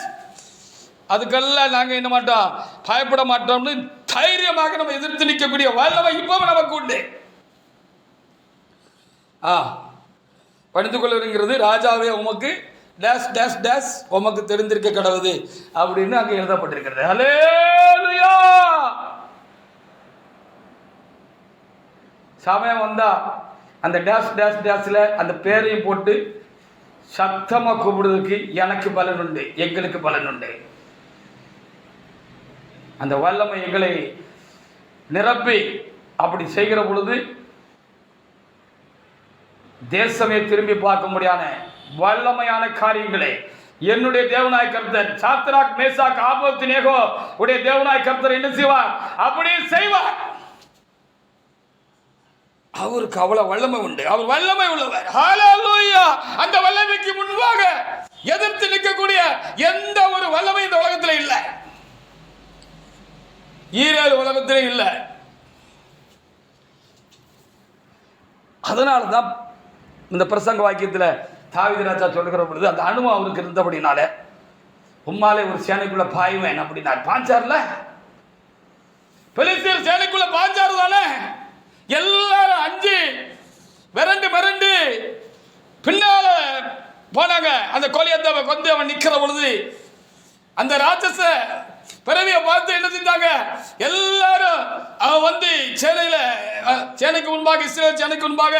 அதுக்கெல்லாம் நாங்க என்ன மாட்டோம், பயப்பட மாட்டோம்னு தைரியமாக நம்ம எதிர்த்து நிற்கக்கூடிய வல்லமை இப்பவும் நமக்கு உண்டு. படித்து கொள்ளுங்கிறது ராஜாவே உமக்கு டேஸ் டேஸ் டேஸ் உமக்கு தெரிந்திருக்க கடவுது அப்படின்னு அங்கே எழுதப்பட்டிருக்கிறது. ஹல்லேலூயா. சமயம் வந்தா அந்த டேஸ் டேஸ் டேஸ்ல அந்த பேரையும் போட்டு சத்தமா கூப்பிடுறதுக்கு எனக்கு பலன் உண்டு, எங்களுக்கு பலன் உண்டு. அந்த வல்லமை எங்களை நிரப்பி அப்படி செய்கிற பொழுது தேசமே திரும்பி பார்க்க முடியாத வல்லமையான காரியங்களை என்னுடைய தேவனாய் கர்த்தர் சாத்ராக் மேசாக் ஆபேத்நேகோ உடைய தேவனாய் கர்த்தர் என்ன செய்வார்? அப்படி செய்வார். அவருக்கு அவ்வளவு வல்லமை உண்டு, அவர் வல்லமை உள்ளவர். ஹல்லேலூயா. அந்த வல்லமைக்கு முன்பாக எதிர்த்து நிற்கக்கூடிய எந்த ஒரு வல்லமை இந்த உலகத்தில் இல்லை, ஈரேல் உலகத்திலே இல்லை. அதனால தான் இந்த பிரசங்க வாக்கியத்தில் தாவீது ராஜா சொல்லுகிற பொழுது அந்த அனுபவம் அவருக்கு இருந்தபடினால உம்மாலே ஒரு சேனைக்குள்ள பாய்வேன் அப்படின்னார். பாஞ்சார்ல பெலிஸ்தீர் சேனைக்குள்ள பாஞ்சாரு தானே, எல்லாரும் அஞ்சு மிரண்டு பின்னால போனாங்க. அந்த கோலியத்தை கொண்டு அவன் நிற்கிற பொழுது அந்த ராட்சச பிறவியை பார்த்து என்ன செஞ்சாங்க? எல்லாரும் அவன் வந்து சேனைக்கு முன்பாக இஸ்ரவேல் சேனைக்கு முன்பாக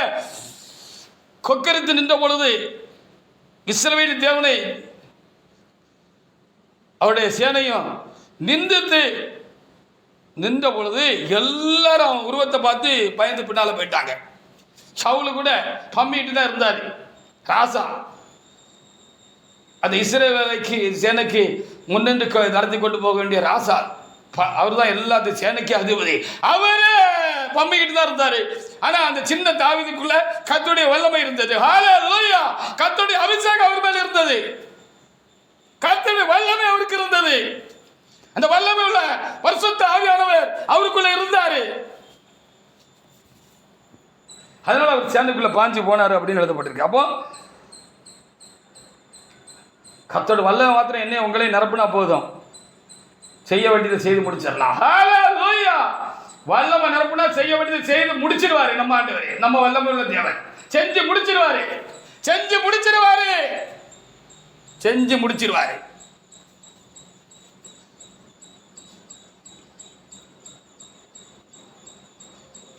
கொக்கரித்து நின்ற பொழுது இஸ்ரவேலின் தேவனை அவருடைய சேனையும் நின்ற பொழுது எல்லாரும் அவன் உருவத்தை பார்த்து பயந்து பின்னால போயிட்டாங்க. சவுலு கூட பம்மிட்டு தான் இருந்தார். ராசா அந்த இஸ்ரவேலுக்கு சேனைக்கு முன்னின்று நடத்தி கொண்டு போக வேண்டிய ராசா அவர் தான் எல்லாத்தையும் சேனைக்கு அதிபதி. அவரு பம்மிக்கிட்டு தான் இருந்தாரு. ஆனா அந்த சின்ன தாவீதுக்குள்ள கர்த்தருடைய வல்லமை இருந்தது. ஹல்லேலூயா. கர்த்தருடைய அபிஷேகம் அவர் மேல இருந்தது, கர்த்தருடைய வல்லமை அவருக்கு இருந்தது. அந்த வல்லமை உள்ள பரிசுத்த ஆவியானவர் அவருக்குள்ள இருந்தாரு. அதனால அவர் சேனைக்குள்ள பாஞ்சு போனாரு அப்படின்னு எழுதப்பட்டிருக்கு. அப்போ கர்த்தருடைய வல்லமை மாத்திரம் என்ன உங்களை நிரப்புனா போதும், செய்ய வேண்டியதை செய்து முடிச்சிடலாம். ஹalleluya. வல்லமை நிரப்புனா செய்ய வேண்டியது செய்து முடிச்சிடுவாரு நம்ம ஆண்டவர். நம்ம வல்லமை உள்ள தேவன். செஞ்சு முடிச்சிடுவாரு. செஞ்சு முடிச்சிடுவாரு. செஞ்சு முடிச்சிடுவாரு.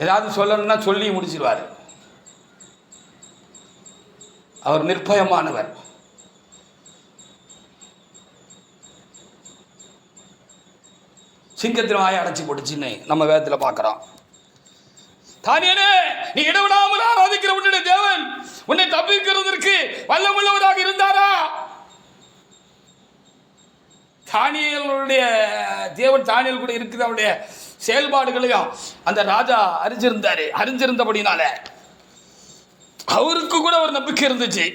ஏதாவது சொல்லணும்னா சொல்லி முடிச்சிடுவாரு. அவர் நிர்பயமானவர். சிங்கத்தின் வாயை அடைச்சி போட்டுச்சுன்னு நம்ம வேதத்தில் பார்க்கிறோம். தானியேலே, நீ இடவிடாமல் ஆராதிக்கிற உன்னுடைய தேவன் உன்னை தப்பிக்கிறதற்கு வல்லமுள்ளவராக இருந்தாரா? தானியேலுடைய தேவன் தானியேல் கூட இருக்குது. அவருடைய செயல்பாடுகளையும் அந்த ராஜா அறிஞ்சிருந்தபடினால அவருக்கு கூட ஒரு நம்பிக்கை இருந்துச்சு.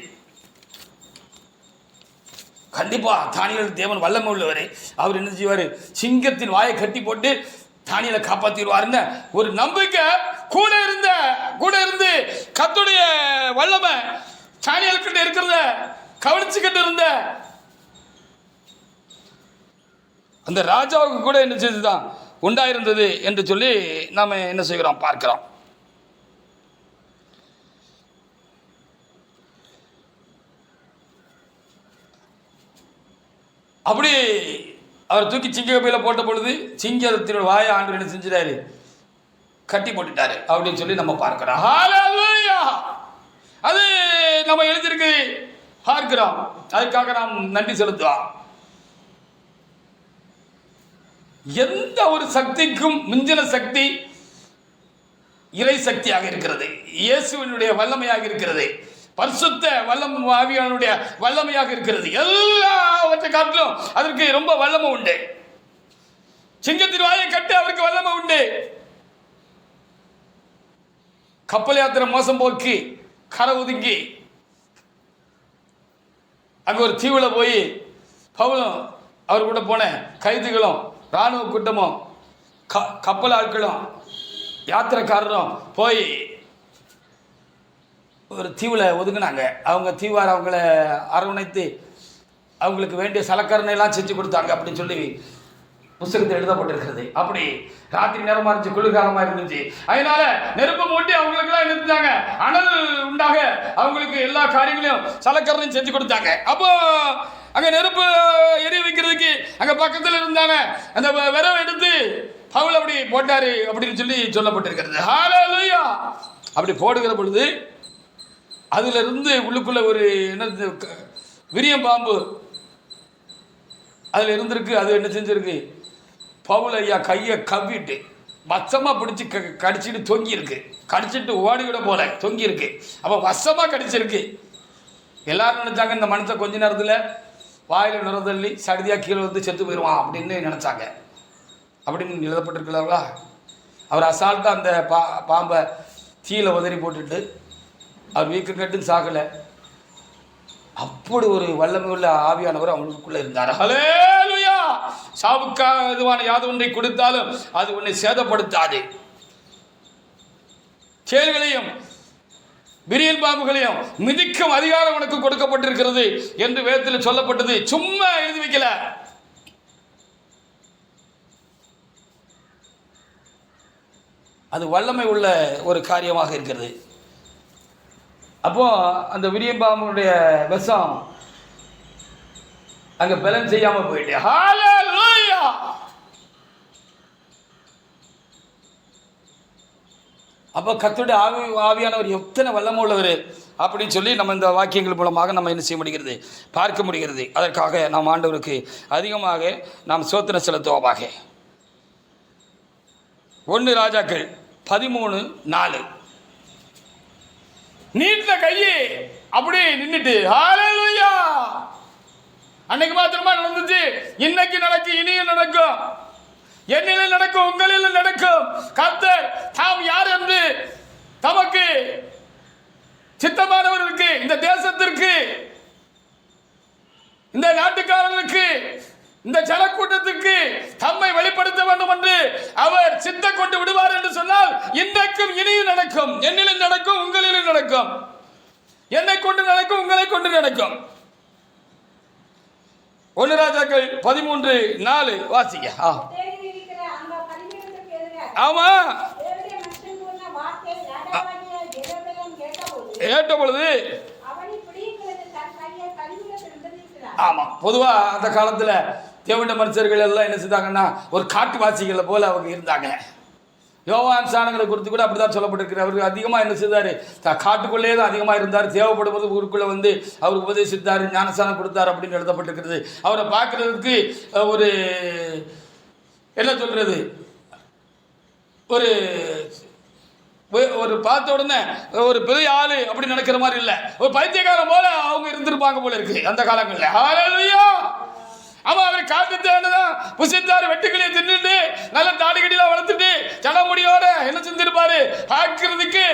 கண்டிப்பா தானியேல் தேவன் வல்லமை உள்ளவர். அவர் என்ன செய்வார்? சிங்கத்தின் வாயை கட்டி போட்டு தானியேலை காப்பாற்றிடுவாருன்னு ஒரு நம்பிக்கை கூட இருந்து கர்த்தருடைய வல்லமை தானியேல் கிட்ட இருக்கிறத கவனிச்சுக்கிட்டு இருந்த அந்த ராஜாவுக்கு கூட என்ன செய்துதான் உண்டாயிருந்தது என்று சொல்லி நாம என்ன செய்கிறோம் பார்க்கிறோம். அப்படி அவர் தூக்கி சிங்கப்பையில போட்ட பொழுது சிங்கத்தினோட வாயை ஆண்டவர் என்ன செஞ்சிட்டாரு? கட்டி போட்டுட்டாரு அப்படின்னு சொல்லி நம்ம பார்க்கிறோம். ஹalleluya. அது நம்ம எழுதியிருக்கு பார்க்கிறோம். அதுக்காக நாம் நன்றி செலுத்துவோம். எந்த ஒரு சக்திக்கும் மிஞ்சின சக்தி இறை சக்தியாக இருக்கிறது. இயேசுவினுடைய வல்லமையாக இருக்கிறது. பரிசுத்த ஆவியானுடைய வல்லமையாக இருக்கிறது. எல்லாவற்றை காட்டிலும் அதற்கு ரொம்ப வல்லமை உண்டு. சிங்கத்தின் வாயை கட்டு அவருக்கு வல்லமை உண்டு. கப்பல் யாத்திரை மோசம் போக்கி கரை ஒதுங்கி அங்க ஒரு தீவுல போய் பவுலும் அவர் கூட போன கைதிகளும் இராணுவ கூட்டமும் கப்பல் ஆட்களும் யாத்திரைக்காரரும் போய் ஒரு தீவில் ஒதுங்கினாங்க. அவங்க தீவார் அவங்கள அரவணைத்து அவங்களுக்கு வேண்டிய சலக்கரணையெல்லாம் செஞ்சு கொடுத்தாங்க அப்படின்னு சொல்லி புத்தகத்தில் எழுதப்பட்டிருக்கிறது. அப்படி ராத்திரி நேரமாக இருந்துச்சு, குளிர்காலமாக இருந்துச்சு. அதனால நெருப்பு மூட்டி அவங்களுக்கெல்லாம் நிறுத்தினாங்க. அனல் உண்டாக அவங்களுக்கு எல்லா காரியங்களையும் சலக்கரணையும் செஞ்சு கொடுத்தாங்க. அப்போ அங்கே நெருப்பு எரிய வைக்கிறதுக்கு அங்கே பக்கத்தில் இருந்தாங்க. அந்த விரவை எடுத்து பவுல் அப்படி போட்டாரு அப்படின்னு சொல்லி சொல்லப்பட்டிருக்கிறது. ஹalleluya. அப்படி போடுகிற பொழுது அதுல இருந்து உள்ளுக்குள்ள ஒரு என்ன விரியம் பாம்பு அதுல இருந்திருக்கு. அது என்ன செஞ்சிருக்கு? பவுல் ஐயா கையை கவ்விட்டு வசமா பிடிச்சி கடிச்சிட்டு தொங்கி இருக்கு. கடிச்சிட்டு ஓடிவிட போல தொங்கி இருக்கு. அப்ப வசமா கடிச்சிருக்கு. எல்லாரும் நினைச்சாங்க இந்த மனுஷன் கொஞ்ச நேரத்தில் வாயில நுரதள்ளி சடுதியா கீழே வந்து செத்து போயிடுவான் அப்படின்னு நினைச்சாங்க. அப்படின்னு எழுதப்பட்டிருக்கலாங்களா? அவர் அசால்ட்டா அந்த பாம்பை கீழே உதறி போட்டுட்டு அவர் வீக்கம் கட்டு சாகலை. அப்படி ஒரு வல்லமை உள்ள ஆவியானவர் அவங்களுக்குள்ள இருந்தார். ஹல்லேலூயா. சாவுக்காக எதுவான யாது ஒன்றை கொடுத்தாலும் அது உன்னை சேதப்படுத்தாது. சேல்களையும் விரியல் பாம்புகளையும் மிதிக்கும் அதிகாரம் உனக்கு கொடுக்கப்பட்டிருக்கிறது என்று வேதத்தில் சொல்லப்பட்டது. சும்மா எழுதி வைக்கல. அது வல்லமை உள்ள ஒரு காரியமாக இருக்கிறது. அப்போ அந்த விரியம்பாம்புடைய விஷம் அங்க பலன் செய்யாம போயிட்டு. ஹல்லேலூயா. அப்போ கர்த்தருடைய ஆவியானவர் எத்தனை வல்லமை உள்ளவர் அப்படின்னு சொல்லி நம்ம இந்த வாக்கியங்கள் மூலமாக நம்ம என்ன செய்ய முடிகிறது? பார்க்க முடிகிறது. அதற்காக நாம் ஆண்டவருக்கு அதிகமாக நாம் ஸ்தோத்திரம் செலுத்துவோமாக. 1 ராஜாக்கள் 13:4. நீட்ட கையை அப்படி நின்றுட்டு ஹல்லேலூயா. அன்னைக்கு மாத்திரமா நடந்துச்சு, இன்னைக்கு நடக்கும், இனியும் நடக்கும், என்னிலும் நடக்கும், உங்களிலும் நடக்கும். கர்த்தர் தாம் யார் என்று தமக்கு சித்தமானவர்களுக்கு, இந்த தேசத்திற்கு, இந்த நாட்டுக்காரர்களுக்கு, இந்த ஜனக்கூட்டத்துக்கு தம்மை வெளிப்படுத்த வேண்டும் என்று அவர் சித்தம் கொண்டு விடுவார் என்று சொன்னால் இன்றைக்கும் இனியும் நடக்கும். என்னிலும் நடக்கும், உங்களிலும் நடக்கும். என்னை கொண்டு நடக்கும், உங்களை கொண்டு நடக்கும். 1 ராஜாக்கள் 13:4 வாசிக்க. ஆமா கேட்ட பொழுது ஆமா பொதுவா அந்த காலத்துல தேவண்ட மனுஷர்கள் எல்லாம் என்ன செய்தாங்கன்னா ஒரு காட்டுவாசிகளை போல அவங்க இருந்தாங்க. யோவான் ஸ்நானங்களை குறித்து கூட அப்படிதான் சொல்லப்பட்டிருக்கு. அவருக்கு அதிகமாக என்ன செய்தார், காட்டுக்குள்ளேயே தான் அதிகமாக இருந்தார். தேவைப்படும் போது ஊருக்குள்ளே வந்து அவருக்கு உபதேசித்தார், ஞானஸ்நானம் கொடுத்தார் அப்படின்னு எழுதப்பட்டிருக்கிறது. அவரை பார்க்கறதுக்கு ஒரு என்ன சொல்றது, ஒரு ஒரு பார்த்த உடனே ஒரு பெரிய ஆளு அப்படி நினைக்கிற மாதிரி இல்லை, ஒரு பைத்தியக்காரன் போல அவங்க இருந்திருப்பாங்க போல இருக்கு அந்த காலங்களில். ஹல்லேலூயா. அவன் அவர் காட்டு தேனதான் புசித்தாரு, வெட்டுக்கிளியை தின்னுட்டு நல்ல தாடிக்கடியெல்லாம் வளர்த்துட்டு தலைமுடியோட என்ன செஞ்சிருப்பாரு, பார்க்கறதுக்கு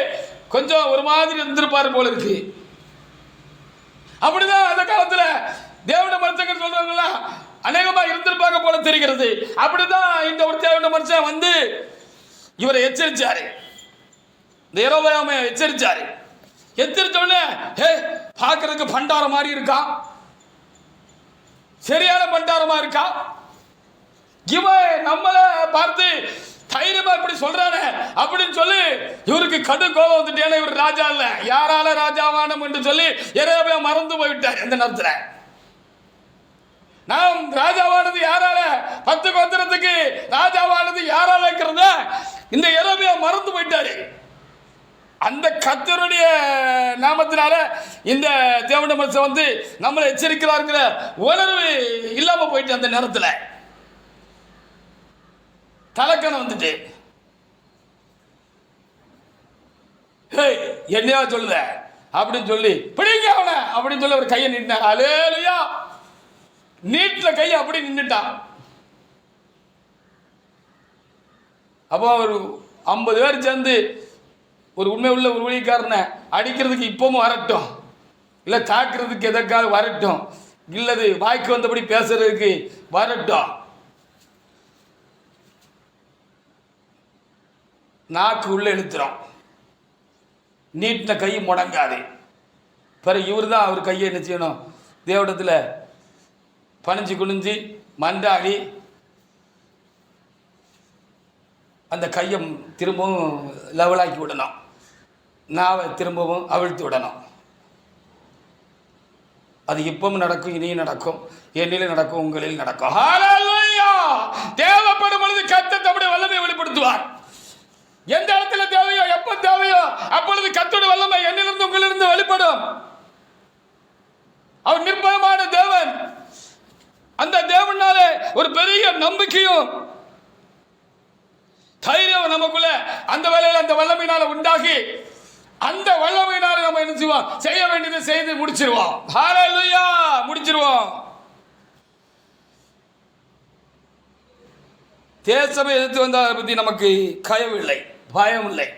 கொஞ்சம் ஒரு மாதிரி இருந்திருப்பாரு போல இருக்கு. அப்படிதான் அந்த காலத்துல தேவன மனுஷன் சொல்றவங்களா அநேகமா இருந்திருப்பாங்க போல தெரிகிறது. அப்படிதான் இந்த ஒரு தேவன மனுஷன் வந்து இவரை எச்சரிச்சாரு, இந்த யெரொபெயாமை எச்சரிச்சாரு. எச்சரிச்சோடனே பார்க்கறதுக்கு பண்டார மாதிரி இருக்கான், சரியான பண்டாரமா இருக்கா, இவன் நம்மள பார்த்து தைரியமா இப்படி சொல்றானே அப்படின்னு சொல்லி இவருக்கு கடு கோபம் வந்துட்டு, ஏன்னா இவர் ராஜா இல்ல, யாரால ராஜாவானம் என்று சொல்லி யெரொபெயா மறந்து போய்விட்டார். அந்த நேரத்தில் நாம் ராஜாவானது யாரால, 10 கோத்திரத்துக்கு ராஜாவானது யாரால இருக்கிறத இந்த யெரொபெயா மறந்து போயிட்டாரு. அந்த கர்த்தருடைய நாமத்தினால இந்த தேவனுடைய மனுஷன் வந்து நம்மளை எச்சரிக்கிறாருங்கிற உணர்வு இல்லாம போயிட்டு அந்த நேரத்தில் தலக்கணம் வந்துட்டு என்னையா சொல்லுத அப்படின்னு சொல்லி பிடிங்க அவனை அப்படின்னு சொல்லி ஒரு கையை நீட்டினார். அல்லேலூயா. நீட்ல கையை அப்படி நின்றுட்டான். அப்போ ஒரு 50 பேர் சேர்ந்து ஒரு உண்மை உள்ள ஒரு ஊழியக்காரனை அடிக்கிறதுக்கு இப்பவும் வரட்டும், இல்லை தாக்குறதுக்கு எதற்காக வரட்டும், இல்லது வாய்க்கு வந்தபடி பேசுறதுக்கு வரட்டும், நாக்கு உள்ள இழுத்துறோம், நீட்டின கை முடங்காது. பிறகு இவர் தான் அவர் கையை என்ன செய்யணும், தேவடத்தில் பணிஞ்சு குனிஞ்சு மண்டாடி அந்த கையை திரும்பவும் லெவலாக்கி விடணும், நாவை திரும்பவும் அவிழ்த்து விடணும். அது இப்பவும் நடக்கும், இனியும் நடக்கும், என்னிலும் நடக்கும், உங்களில் நடக்கும். ஹல்லேலூயா. தேவைப்படும் பொழுது கர்த்தர் தம்முடைய வல்லமை வெளிப்படுத்துவார். எந்த இடத்துல தேவையோ எப்ப தேவையோ அப்பொழுது கர்த்தருடைய வல்லமை என்னிலிருந்து உங்களிலிருந்து வெளிப்படும். அவர் நிர்பயமான தேவன். அந்த தேவனாலே ஒரு பெரிய நம்பிக்கையும் தைரியம் நமக்குள்ள அந்த வேலையில் அந்த வல்லமையினால உண்டாகி அந்த வல்லமையினால நம்ம என்ன செய்வோம், செய்ய வேண்டியதை செய்து முடிச்சிருவோம். ஹல்லேலூயா. முடிச்சிருவோம். தேசமே எதிர்த்து வந்த அதை பற்றி நமக்கு கயம் இல்லை, பயம் இல்லை.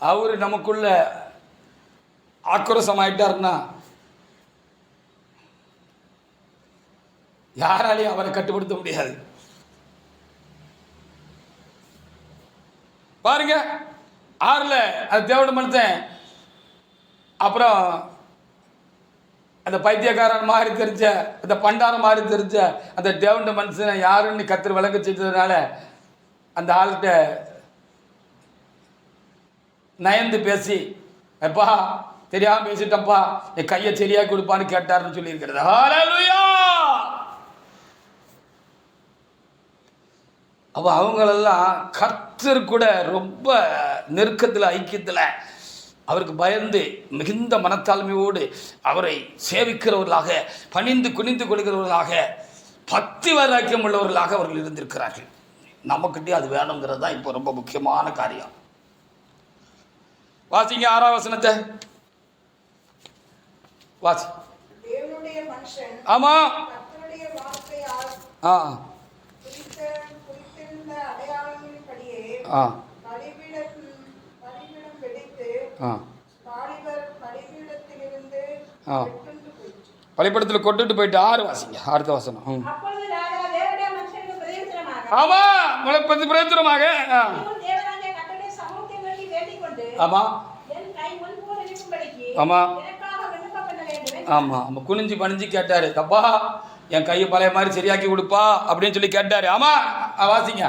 அவரு நமக்குள்ள ஆக்ரோஷம் ஆயிட்டாருன்னா யாராலையும் அவரை கட்டுப்படுத்த முடியாது. பாருங்க 6ல் அது தேவனுடைய மனுஷன் அப்புறம் அந்த பைத்தியக்காரன் மாதிரி தெரிஞ்ச அந்த பண்டாரம் மாதிரி தெரிஞ்ச அந்த தேவனுடைய மனுஷனை யாருன்னு கர்த்தர் விளங்க செய்ததுனால அந்த ஆள்கிட்ட நயந்து பேசி, எப்பா தெரியாம பேசிட்டப்பா, என் கையை சரியா கொடுப்பான்னு கேட்டாருன்னு சொல்லி இருக்கிறது. ஹல்லேலூயா. அப்போ அவங்களெல்லாம் கர்த்தர் கூட ரொம்ப நெருக்கத்தில் ஐக்கியத்தில் அவருக்கு பயந்து மிகுந்த மனத்தாழ்மையோடு அவரை சேவிக்கிறவர்களாக, பணிந்து குனிந்து கொடுக்கிறவர்களாக, பக்தி வைராக்கியம் உள்ளவர்களாக அவர்கள் இருந்திருக்கிறார்கள். நமக்கிட்டே அது வேணுங்கிறது தான் இப்போ ரொம்ப முக்கியமான காரியம். வாசிங்க 6ஆம் வசனத்தை வாசி. ஆமா. பலிபீடத்தில் கொட்டுட்டு போயிட்டு 6 வாசிங்க. அடுத்த வசனம். ஆமா. பிரயோஜனமாக ஆமா ஆமா ஆமா ஆமா குனிஞ்சு பணிஞ்சு கேட்டாரு, தப்பா என் கையை பழைய மாதிரி சரியாக்கி கொடுப்பா அப்படின்னு சொல்லி கேட்டாரு. ஆமா, வாசிங்க.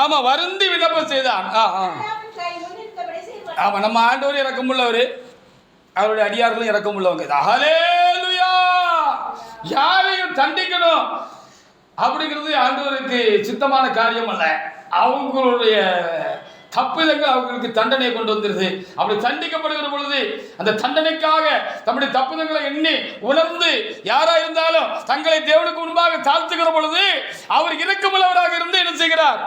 ஆமா, வருந்தி விண்ணப்பம் செய்தான். ஆமா, நம்ம ஆண்டவர் இரக்கமுள்ளவர், அவருடைய அடியார்களும் இரக்கமுள்ளவங்க. ஹல்லேலூயா! யாரையும் தண்டிக்கணும் அப்படிங்கிறது ஆண்டவருக்கு சித்தமான காரியம் அல்ல. அவங்களுடைய தப்பிதங்கள் அவங்களுக்கு தண்டனை கொண்டு வந்துருது. அப்படி தண்டிக்கப்படுகிற பொழுது அந்த தண்டனைக்காக தம்முடைய தப்பிதங்களை எண்ணி உணர்ந்து யாரா இருந்தாலும் தங்களை தேவனுக்கு முன்பாக தாழ்த்துகிற பொழுது அவர் இரக்கமுள்ளவராக இருந்து என்ன செய்கிறார்?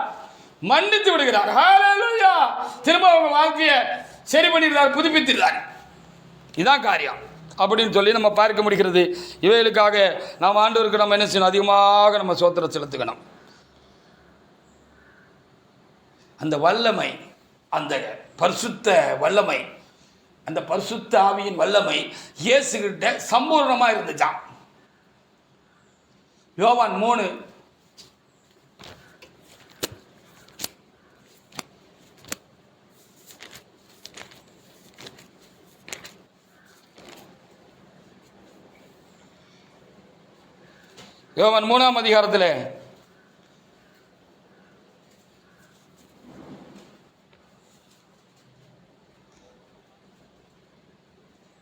மன்னித்து விடுகிறார். ஹல்லேலூயா! திரும்ப அவங்க வாழ்க்கையை சரி பண்ணிடுறார், புதுப்பித்திருந்தார். இதான் காரியம் அப்படின்னு சொல்லி நம்ம பார்க்க முடிகிறது. இவைகளுக்காக நாம் ஆண்டவருக்கு நம்ம என்ன செய்யணும்? அதிகமாக நம்ம சோத்திரம் செலுத்துக்கணும். அந்த வல்லமை, அந்த பரிசுத்த வல்லமை, அந்த பரிசுத்த ஆவியின் வல்லமை இயேசுகிட்ட சம்பூர்ணமாக இருந்துச்சான். யோவான் 3 யோவான் 3ஆம் அதிகாரத்தில்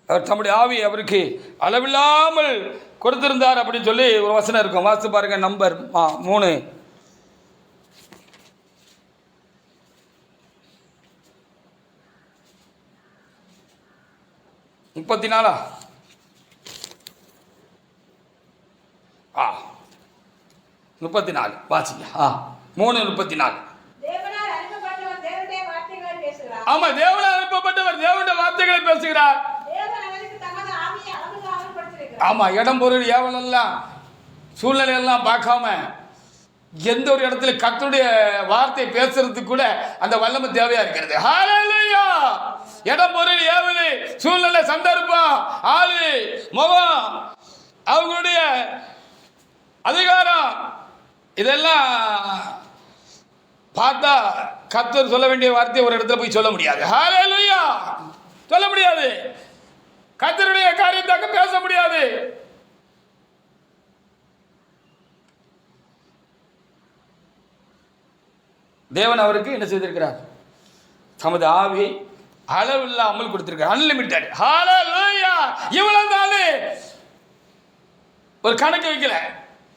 அவர் தம்முடைய ஆவி அவருக்கு அளவில்லாமல் கொடுத்திருந்தார் அப்படின்னு சொல்லி ஒரு வசனம் இருக்கும். வாசித்து பாருங்க. நம்பர் 3 34 34 வாசிங்க. 3:34. ஆமா, தேவனால் அனுப்பப்பட்டவர் தேவனுடைய வார்த்தைகளை பேசுகிறார். ஆமா, இடம் பொருள் ஏவலெல்லாம் சூழ்நிலை எல்லாம் பார்க்காம எந்த ஒரு இடத்துல கர்த்தருடைய வார்த்தை பேசுறதுக்கு கூட அந்த வல்லமை தேவையா இருக்கிறது. ஹல்லேலூயா! இடம் பொருள் ஏவலு சூழ்நிலை சந்தர்ப்பம் ஆளு முகம் அவங்களுடைய அதிகாரம் இதெல்லாம் பார்த்தா கர்த்தர் சொல்ல வேண்டிய வார்த்தையை ஒரு இடத்துல போய் சொல்ல முடியாது. ஹல்லேலூயா! சொல்ல முடியாது. கர்த்தருடைய காரியத்தை பேச முடியாது. தேவன் அவருக்கு என்ன செய்திருக்கிறார்? தமது ஆவியை அளவில்லாமல் கொடுத்திருக்கிறார். அன்லிமிட்டெட். ஹல்லேலூயா! இவ்வளவு நாள் ஒரு கணக்கு வைக்கல,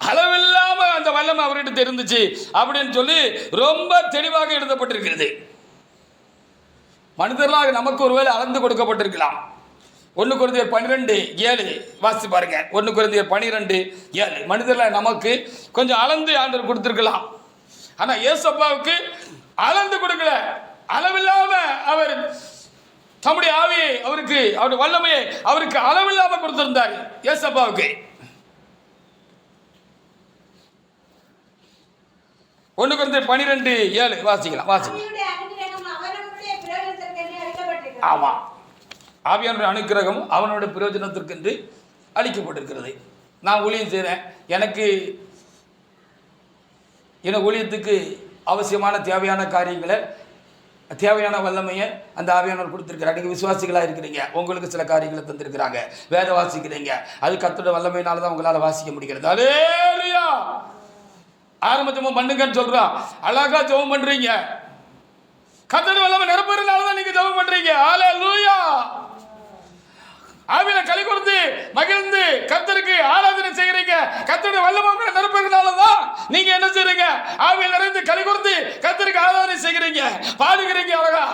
அளவில்லாம அந்த வல்லமை அவர்கிட்ட தெரிந்துச்சு அப்படின்னு சொல்லி ரொம்ப தெளிவாக எழுதப்பட்டிருக்கிறது. மனிதர்களாக நமக்கு ஒருவேளை அளந்து கொடுக்கப்பட்டிருக்கலாம். 1 கொரிந்தியர் 12:7 வாசித்து பாருங்க. 1 கொரிந்தியர் 12:7 மனிதர்களாக நமக்கு கொஞ்சம் அளந்து ஆண்டவர் கொடுத்திருக்கலாம். ஆனா ஏசப்பாவுக்கு அளந்து கொடுக்கல, அளவில்லாம அவர் தம்முடைய ஆவியை அவருக்கு, அவருடைய வல்லமையை அவருக்கு அளவில்லாம கொடுத்திருந்தார் ஏசப்பாவுக்கு. 1 கொரிந்தியர் 12:7 வாசிக்கலாம். ஆமா, ஆவியானுடைய அனுக்கிரகம் அவனுடைய பிரயோஜனத்திற்கென்று அளிக்கப்பட்டிருக்கிறது. நான் ஊழியம் செய்கிறேன், எனக்கு ஊழியத்துக்கு அவசியமான தேவையான காரியங்களை, தேவையான வல்லமையை அந்த ஆவியானவர் கொடுத்துருக்கிறார். நீங்கள் விசுவாசிகளாக இருக்கிறீங்க, உங்களுக்கு சில காரியங்களை தந்திருக்கிறாங்க, வேத வாசிக்கிறீங்க, அது கர்த்தருடைய வல்லமையினால தான் உங்களால் வாசிக்க முடிகிறது. அல்லேலூயா! ஆரம்பத்தமும் பண்ணுங்கன்னு சொல்றான், அழகா ஜெபம் பண்றீங்க, கர்த்தருடைய வல்லமை நிரப்புறதுனால தான் நீங்க ஜெபம் பண்றீங்க. அல்லேலூயா! ஆவியில களி கொடுத்து மகிழ்ந்து கர்த்தருக்கு ஆராதனை செய்கிறீங்க, கர்த்தருடைய வல்லமை நிரப்புறதுனால தான் நீங்க என்ன செய்றீங்க? ஆவியில் நிறைந்து களி கொடுத்து கர்த்தருக்கு ஆராதனை செய்கிறீங்க, பாடுகிறீங்க, அழகா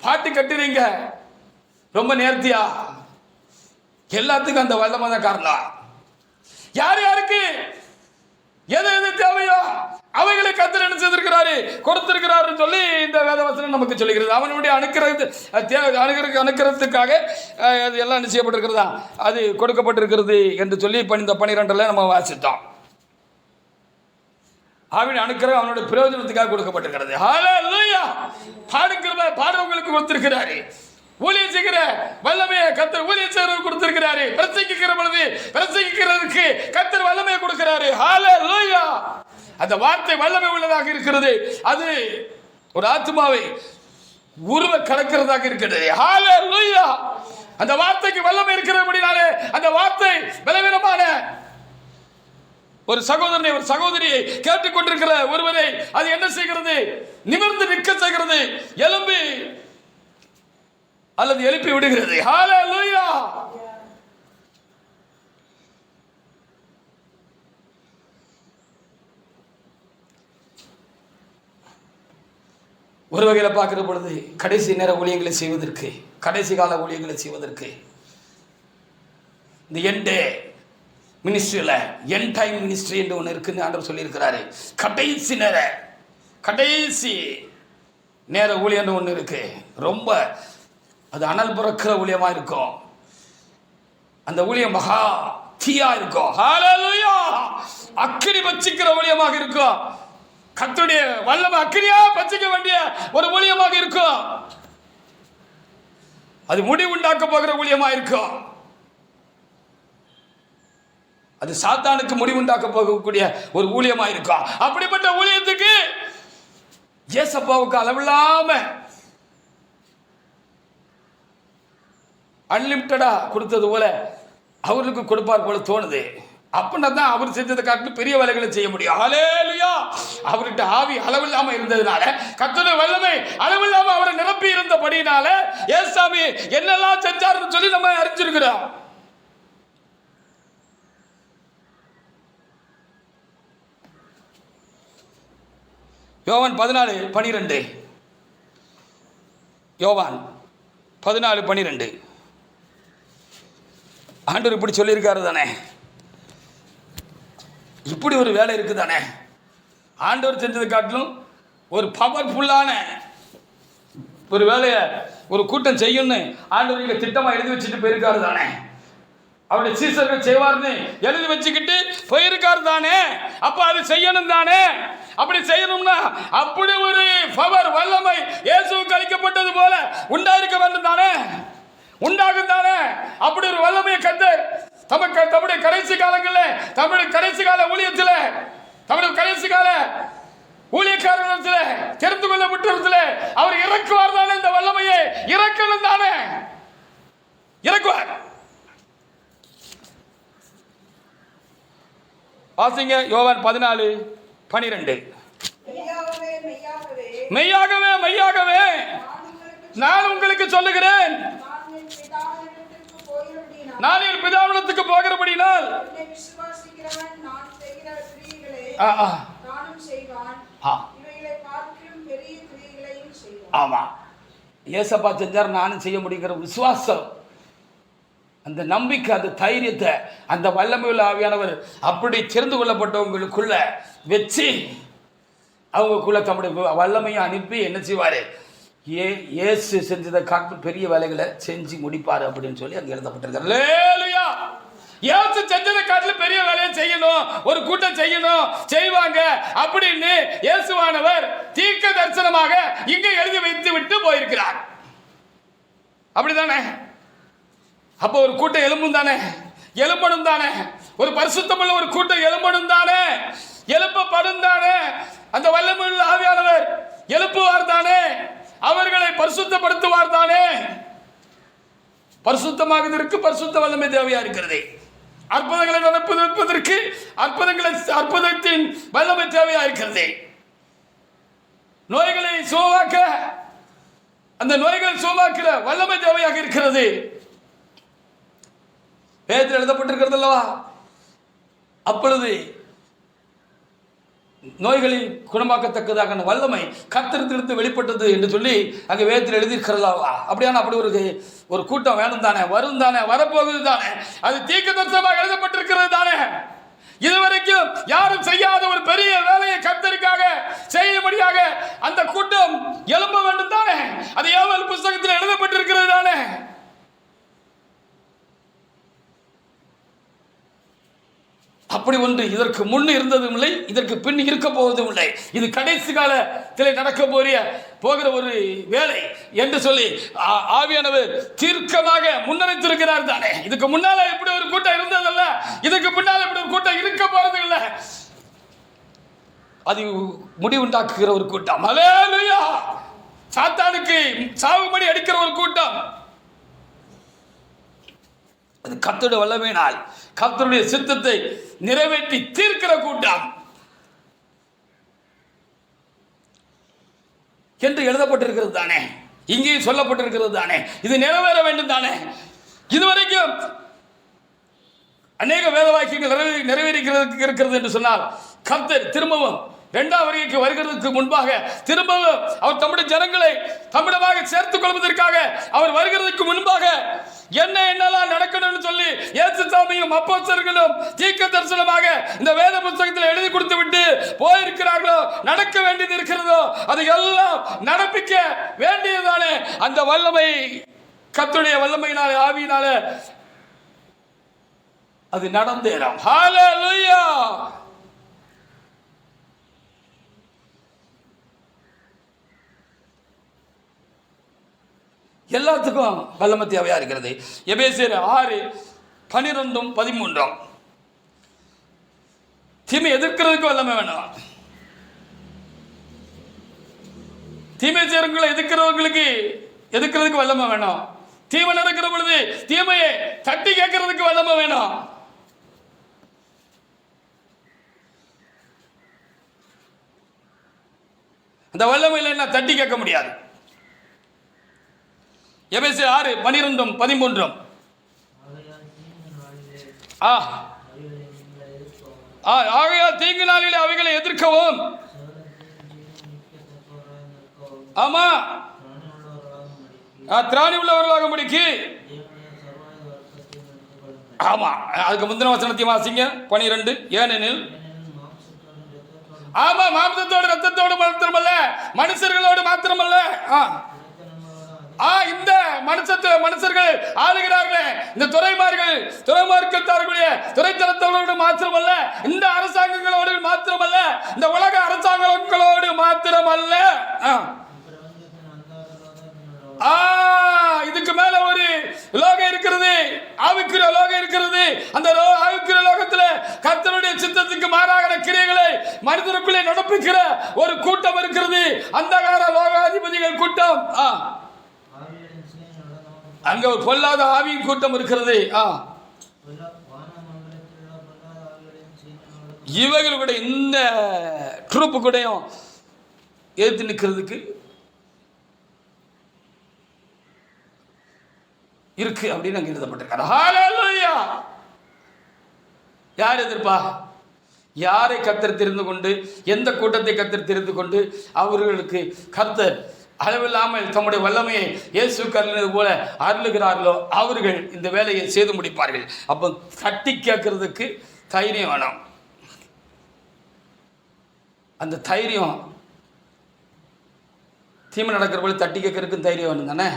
பாட்டு கட்டுறீங்க, ரொம்ப நேர்த்தியா. எல்லாத்துக்கும் அந்த வல்லமை தான் காரணம். யார் யாருக்கு எது எது தேவையோ அவைகளை கர்த்தர் என்ன செய்திருக்கிறாரு, கொடுத்திருக்கிறாரு சொல்லி இந்த வேதவசனம் நமக்கு சொல்லுகிறது. அவனுடைய அனுக்கிரகத்துக்காக எல்லாம் என்ன செய்யப்பட்டிருக்கிறதா, அது கொடுக்கப்பட்டிருக்கிறது என்று சொல்லி இந்த 12 நம்ம வாசித்தோம். அவனுடைய அனுக்கிரகம் அவனுடைய பிரயோஜனத்துக்காக கொடுக்கப்பட்டிருக்கிறது. ஹல்லேலூயா! பாடுறவங்களுக்கு கொடுத்திருக்கிறாரு, ஊழியம் செய்கிற வல்லமையை கர்த்தர் ஊழியம் செய்கிறவருக்கு கொடுத்திருக்கிறாரு, பிரசங்கிக்கிற பொழுது பிரசங்கிக்கிறதுக்கு கர்த்தர் வல்லமையை கொடுக்கிறாரு. ஹல்லேலூயா! அந்த வார்த்தை வல்லமை உள்ளதாக இருக்கிறது. அது ஒரு ஆத்மாவை உருவ கடக்கிறதாக இருக்கிறது. ஹல்லேலூயா. அந்த வார்த்தைக்கு வல்லமை இருக்கிறபடினாலே அந்த வார்த்தை பலவீனமான ஒரு சகோதரனை ஒரு சகோதரியை கேட்டுக்கொண்டிருக்கிற ஒருவரை அது என்ன செய்கிறது? நிமிர்ந்து நிற்க செய்கிறது, எழும்பி அல்லது எழுப்பி விடுகிறது. ஹல்லேலூயா. ஒரு வகையில் பார்க்கிற பொழுது கடைசி நேர ஊழியங்களை செய்வதற்கு, கடைசி கால ஊழியங்களை செய்வதற்கு இந்த எண்டே மினிஸ்ட்ரியில் என் டைம் மினிஸ்ட்ரி என்று ஒன்று இருக்குன்னு ஆண்டவர் சொல்லியிருக்கிறாரு. கடைசி நேர ஊழியன்னு ஒன்று இருக்கு. ரொம்ப அது அனல் புறக்கிற ஊழியமாக இருக்கும். அந்த ஊழியம் மகா தீயா இருக்கும். ஹல்லேலூயா. அக்கினி பட்சிக்கிற ஊழியமாக இருக்கும். கர்த்தருடைய வல்லமை அக்கினியா பட்சிக்க வேண்டிய ஒரு ஊழியமாக இருக்கும். அது முடிவு உண்டாக்க போகிற ஊழியமாக இருக்கும். அது சாத்தானுக்கு முடிவுண்டாக்க போகக்கூடிய ஒரு ஊழியமா இருக்கும். அப்படிப்பட்ட ஊழியத்துக்கு ஏசப்பாவுக்கு அளவில்லாம அன்லிமிட்டடா கொடுத்தது போல அவருக்கு கொடுப்பார் போல தோணுது. அப்படின்னா தான் அவர் செஞ்சதை காட்டிலும் பெரிய வேலைகளை செய்ய முடியும். ஹல்லேலூயா. அவர்கிட்ட ஆவி அளவில்லாம இருந்ததுனால, கர்த்தருடைய வல்லமை அளவில்லாம அவரை நிரப்பி இருந்தபடினால ஏசாமி என்னெல்லாம் செஞ்சாருன்னு சொல்லி நம்ம அறிஞ்சிருக்கிறோம். யோவான் 14:12. யோவான் 14:12. ஆண்டவர் இப்படி சொல்லியிருக்காரு தானே. இப்படி ஒரு வேலை இருக்குது தானே. ஆண்டவர் செஞ்சதை காட்டிலும் ஒரு பவர்ஃபுல்லான ஒரு வேலையை ஒரு கூட்டம் செய்யணும்னு ஆண்டவர் இங்கே திட்டமாக எழுதி வச்சுட்டு போயிருக்காரு தானே. அவருடைய சீசர்கள் செய்வார்னு எழுதி வச்சுக்கிட்டு போயிருக்காரு தானே. அப்ப அது செய்யணும் தானே. அப்படி செய்யணும்னா அப்படி ஒரு பவர் வல்லமை இயேசுவுக்கு அளிக்கப்பட்டது போல உண்டாயிருக்க வேண்டும் தானே, உண்டாகும் தானே. அப்படி ஒரு வல்லமையை கர்த்தர் தம்முடைய கடைசி காலங்களில், தம்முடைய கடைசி கால ஊழியத்தில், தம்முடைய கடைசி கால ஊழியக்காரர்களிடத்தில், தெரிந்து கொள்ளப்பட்டவர்களிடத்தில் அவர் இறக்குவார் தானே. இந்த வல்லமையை இறக்கணும் தானே, இறக்குவார். வாசிங்க யோவான் 14:12. மெய்யாகவே மெய்யாகவே நான் உங்களுக்கு சொல்லுகிறேன், நான் என் பிதாவிடத்துக்கு போகிறபடினால் ஆமா ஏசப்பா செஞ்சார் நானும் செய்ய முடியுங்கிற விசுவாசம், அந்த நம்பிக்கை, அந்த தைரியத்தை அந்த வல்லமையுள்ள ஆவியானவர் அப்படி தெரிந்து கொள்ளப்பட்டவங்களுக்குள்ள வச்சு அவங்களுக்குள்ள தம்முடைய வல்லமையை அனுப்பி என்ன செய்வார்? இயேசு செஞ்சதை காட்டு பெரிய வேலைகளை செஞ்சு முடிப்பார் அப்படின்னு சொல்லி அங்கே எழுதப்பட்டிருக்காரு. அல்லேலூயா. இயேசு செஞ்சதை காட்டில பெரிய வேலையை செய்யணும், ஒரு கூட்டம் செய்யணும், செய்வாங்க அப்படின்னு இயேசுவானவர் தீர்க்க தரிசனமாக இங்கே எழுதி வைத்து விட்டு போயிருக்கிறார். அப்படிதானே? அப்போ ஒரு கூட்டம் எழும்பும் தானே, எழும்பணும் தானே. ஒரு பரிசுத்தமுள்ள ஒரு கூட்டம் எழும்பணும் தானே, எழுப்பப்படும் தானே. அந்த வல்லமையுள்ள ஆவியானவர் எழுப்புவார் தானே, அவர்களை பரிசுத்தப்படுத்துவார் தானே. பரிசுத்தமாகுவதற்கு பரிசுத்த வல்லமை தேவையா இருக்கிறது. அற்புதங்களை நடப்பதற்கு அற்புதத்தின் வல்லமை தேவையா இருக்கிறது. நோய்களை சுகமாக்க அந்த நோய்களை சுகமாக்கிற வல்லமை தேவையாக இருக்கிறது. வேதத்தில் எழுதப்பட்டிருக்கிறது அல்லவா, அப்பொழுது நோய்களை குணமாக்கத்தக்கதாக வல்லமை கர்த்தரிடத்திலிருந்து வெளிப்பட்டது என்று சொல்லி அங்கே வேதத்தில் எழுதியிருக்கிறதா. அப்படியான அப்படி ஒரு கூட்டம் வேணும் தானே, வரும் தானே, வரப்போகுது தானே. அது தீர்க்கதரிசனமாக எழுதப்பட்டிருக்கிறது தானே. இதுவரைக்கும் யாரும் செய்யாத ஒரு பெரிய வேலையை கர்த்தருக்காக செய்யும்படியாக அந்த கூட்டம் எழும்ப வேண்டும் தானே. அது யோவேல் புத்தகத்தில் எழுதப்பட்டிருக்கிறது தானே. அப்படி ஒன்று இதற்கு முன் இருந்ததும் இல்லை, இதற்கு பின் இருக்க போவதும் இல்லை. இது கடைசி காலத்தில் நடக்க போகிற ஒரு வேலை என்று சொல்லி ஆவியானவர் தீர்க்கமாக முன்னறித்திருக்கிறார் தானே. இதுக்கு முன்னால இப்படி ஒரு கூட்டம் இருந்ததல்ல, இதுக்கு பின்னால இப்படி ஒரு கூட்டம் இருக்க போறது இல்லை. அது முடிவுண்டாக்குகிற ஒரு கூட்டம். அல்லேலூயா. சாத்தானுக்கு சாவுமணி அடிக்கிற ஒரு கூட்டம். அது கர்த்தருடைய வல்லமையினால் கர்த்தருடைய சித்தத்தை நிறைவேற்றி தீர்க்கிற கூட்டம் என்று எழுதப்பட்டிருக்கிறது தானே, இங்கேயும் சொல்லப்பட்டிருக்கிறது தானே. இது நிறைவேற வேண்டும் தானே. இதுவரைக்கும் அநேக வேத வாக்கியங்கள் நிறைவேறிக்கிறது என்று சொன்னால், கர்த்தர் திரும்பவும் இரண்டாம் வருகைக்கு வருகிறதுக்கு முன்பாக திரும்பவும் அவர் தம்முடைய ஜனங்களை தம்மிடமாக சேர்த்துக் கொள்வதற்காக அவர் வருகிறதுக்கு முன்பாக என்னெல்லாம் நடக்கணும்னு சொல்லி இயேசு சாமியும் அப்போஸ்தலர்களும் தீர்க்க தரிசனமாக இந்த வேத புத்தகத்தில் எழுதி கொடுத்து விட்டு போயிருக்கிறார்களோ, நடக்க வேண்டியது இருக்கிறதோ, அதை எல்லாம் நடப்பிக்க வேண்டியதுதானே. அந்த வல்லமை கர்த்தருடைய வல்லமையினாலே ஆவியினாலே அது நடந்தேறும். ஹல்லேலூயா. எல்லாத்துக்கும் வல்லமை தேவையா இருக்கிறது. எபேசியர் 6:12-13 தீமை எதிர்க்கிறதுக்கு வல்லமை வேணும். தீமை செய்யறவங்களை எதிர்க்கிறதுக்கு வல்லமை வேணும். தீமை நடக்கிற பொழுது தீமையை தட்டி கேட்கறதுக்கு வல்லமை வேணும். அந்த வல்லமையில் என்ன தட்டி கேட்க முடியாது. எபேசியர் 6:12-13 ஆகையால் தீங்கு நாளிலே அவைகளை எதிர்க்கவும், ஆமா திராணி உள்ளவர்களாக முடிக்கு. ஆமா, அதுக்கு முந்தின வசனத்தையும் வாசிங்க 12. ஏனெனில் ஆமா மாம்சத்தோடு ரத்தத்தோடு மாத்திரமல்ல, மனுஷர்களோடு மாத்திரமல்ல, இந்த மனுஷர்கள் ஆளுகிறார்களே, இந்த துறைமார்க்கத்தார்களுடைய துறைத்தனத்தோடு மாத்திரமல்ல, இந்த அரசாங்கங்களோடு மாத்திரமல்ல, இந்த உலக அரசாங்கங்களோடு மாத்திரமல்ல, இதுக்கு மேல ஒரு லோகம் இருக்கிறது, ஆவிக்குரிய லோகம் இருக்கிறது. அந்த ஆவிக்குரிய லோகத்தில் கர்த்தருடைய சித்தத்துக்கு மாறான கிரியைகளை மனிதனுக்குள்ளே நடப்பிக்கிற ஒரு கூட்டம் இருக்கிறது. அந்தகார லோகாதிபதிகள் கூட்டம். அங்க ஒரு பொல்லாத ஆவியின் கூட்டம் இருக்கிறது. இவர்களுடைய இந்த ட்ரூப்பு கூடயும் எதிர்த்து நிற்கிறதுக்கு இருக்கு அப்படின்னு அங்க எழுதப்பட்டிருக்காரு. ஹல்லேலூயா. யார் எதிர்ப்பா? யாரை கர்த்தர் தெரிந்து கொண்டு, எந்த கூட்டத்தை கர்த்தர் தெரிந்து கொண்டு அவர்களுக்கு கர்த்தர் அளவில்லாமல் தம்முடைய வல்லமையை இயேசுவுக்கு அருளினது போல அருளுகிறார்களோ அவர்கள் இந்த வேலையை செய்து முடிப்பார்கள். அப்போ தட்டி கேட்கறதுக்கு தைரியம் வேணும். அந்த தைரியம் தீமை நடக்கிற போல தட்டி கேட்கறதுக்கு தைரியம் வேணும் தானே.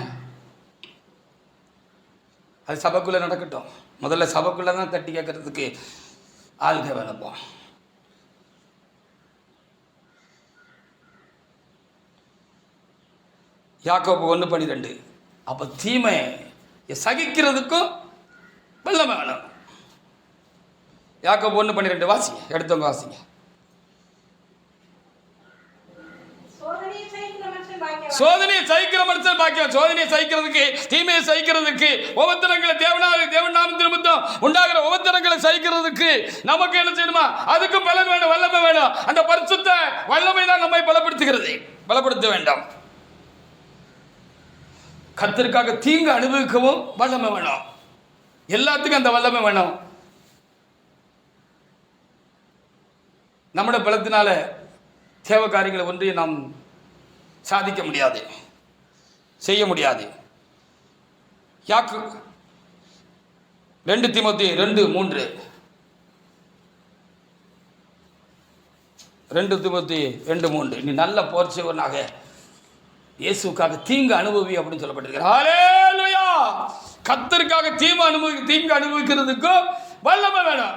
அது சபைக்குள்ளே நடக்கட்டும். முதல்ல சபைக்குள்ளே தான் தட்டி கேட்கறதுக்கு ஆளுக வேணுப்போ. யாக்கோபு 1:12 அப்போ தீமை சகிக்கிறதுக்கும் வல்லமை வேணும். யாக்கோபு 1:12 வாசிங்க, எடுத்தவங்க வாசிங்க. சோதனையை சகிக்கிற மனுஷன் பாக்கியம். சோதனையை சகிக்கிறதுக்கு, தீமையை சகிக்கிறதுக்கு, உபத்திரங்களை தேவன் நாமத்தின் நிமித்தம் உண்டாகிற உபத்திரங்களை சகிக்கிறதுக்கு நமக்கு என்ன செய்யணுமா? அதுக்கு பலன் வேணும், வல்லமை வேணும். அந்த பரிசுத்த வல்லமை தான் நம்மை பலப்படுத்த வேண்டும். கர்த்தருக்காக தீங்கு அனுபவிக்கவும் வல்லமை வேணும். எல்லாத்துக்கும் அந்த வல்லமை வேணும். நம்முடைய பலத்தினால தேவ காரியங்களை ஒன்றையும் நாம் சாதிக்க முடியாது, செய்ய முடியாது. 2 தீமோத்தேயு 2:3 2 தீமோத்தேயு 2:3 நீ நல்ல போர் செய்வனாக இயேசுக்காக தீங்கு அனுபவி அப்படின்னு சொல்லப்பட்டிருக்கிறார். ஹல்லேலூயா. கர்த்தருக்காக தீங்கு அனுபவிக்கிறதுக்கு வல்லமை வேணும்.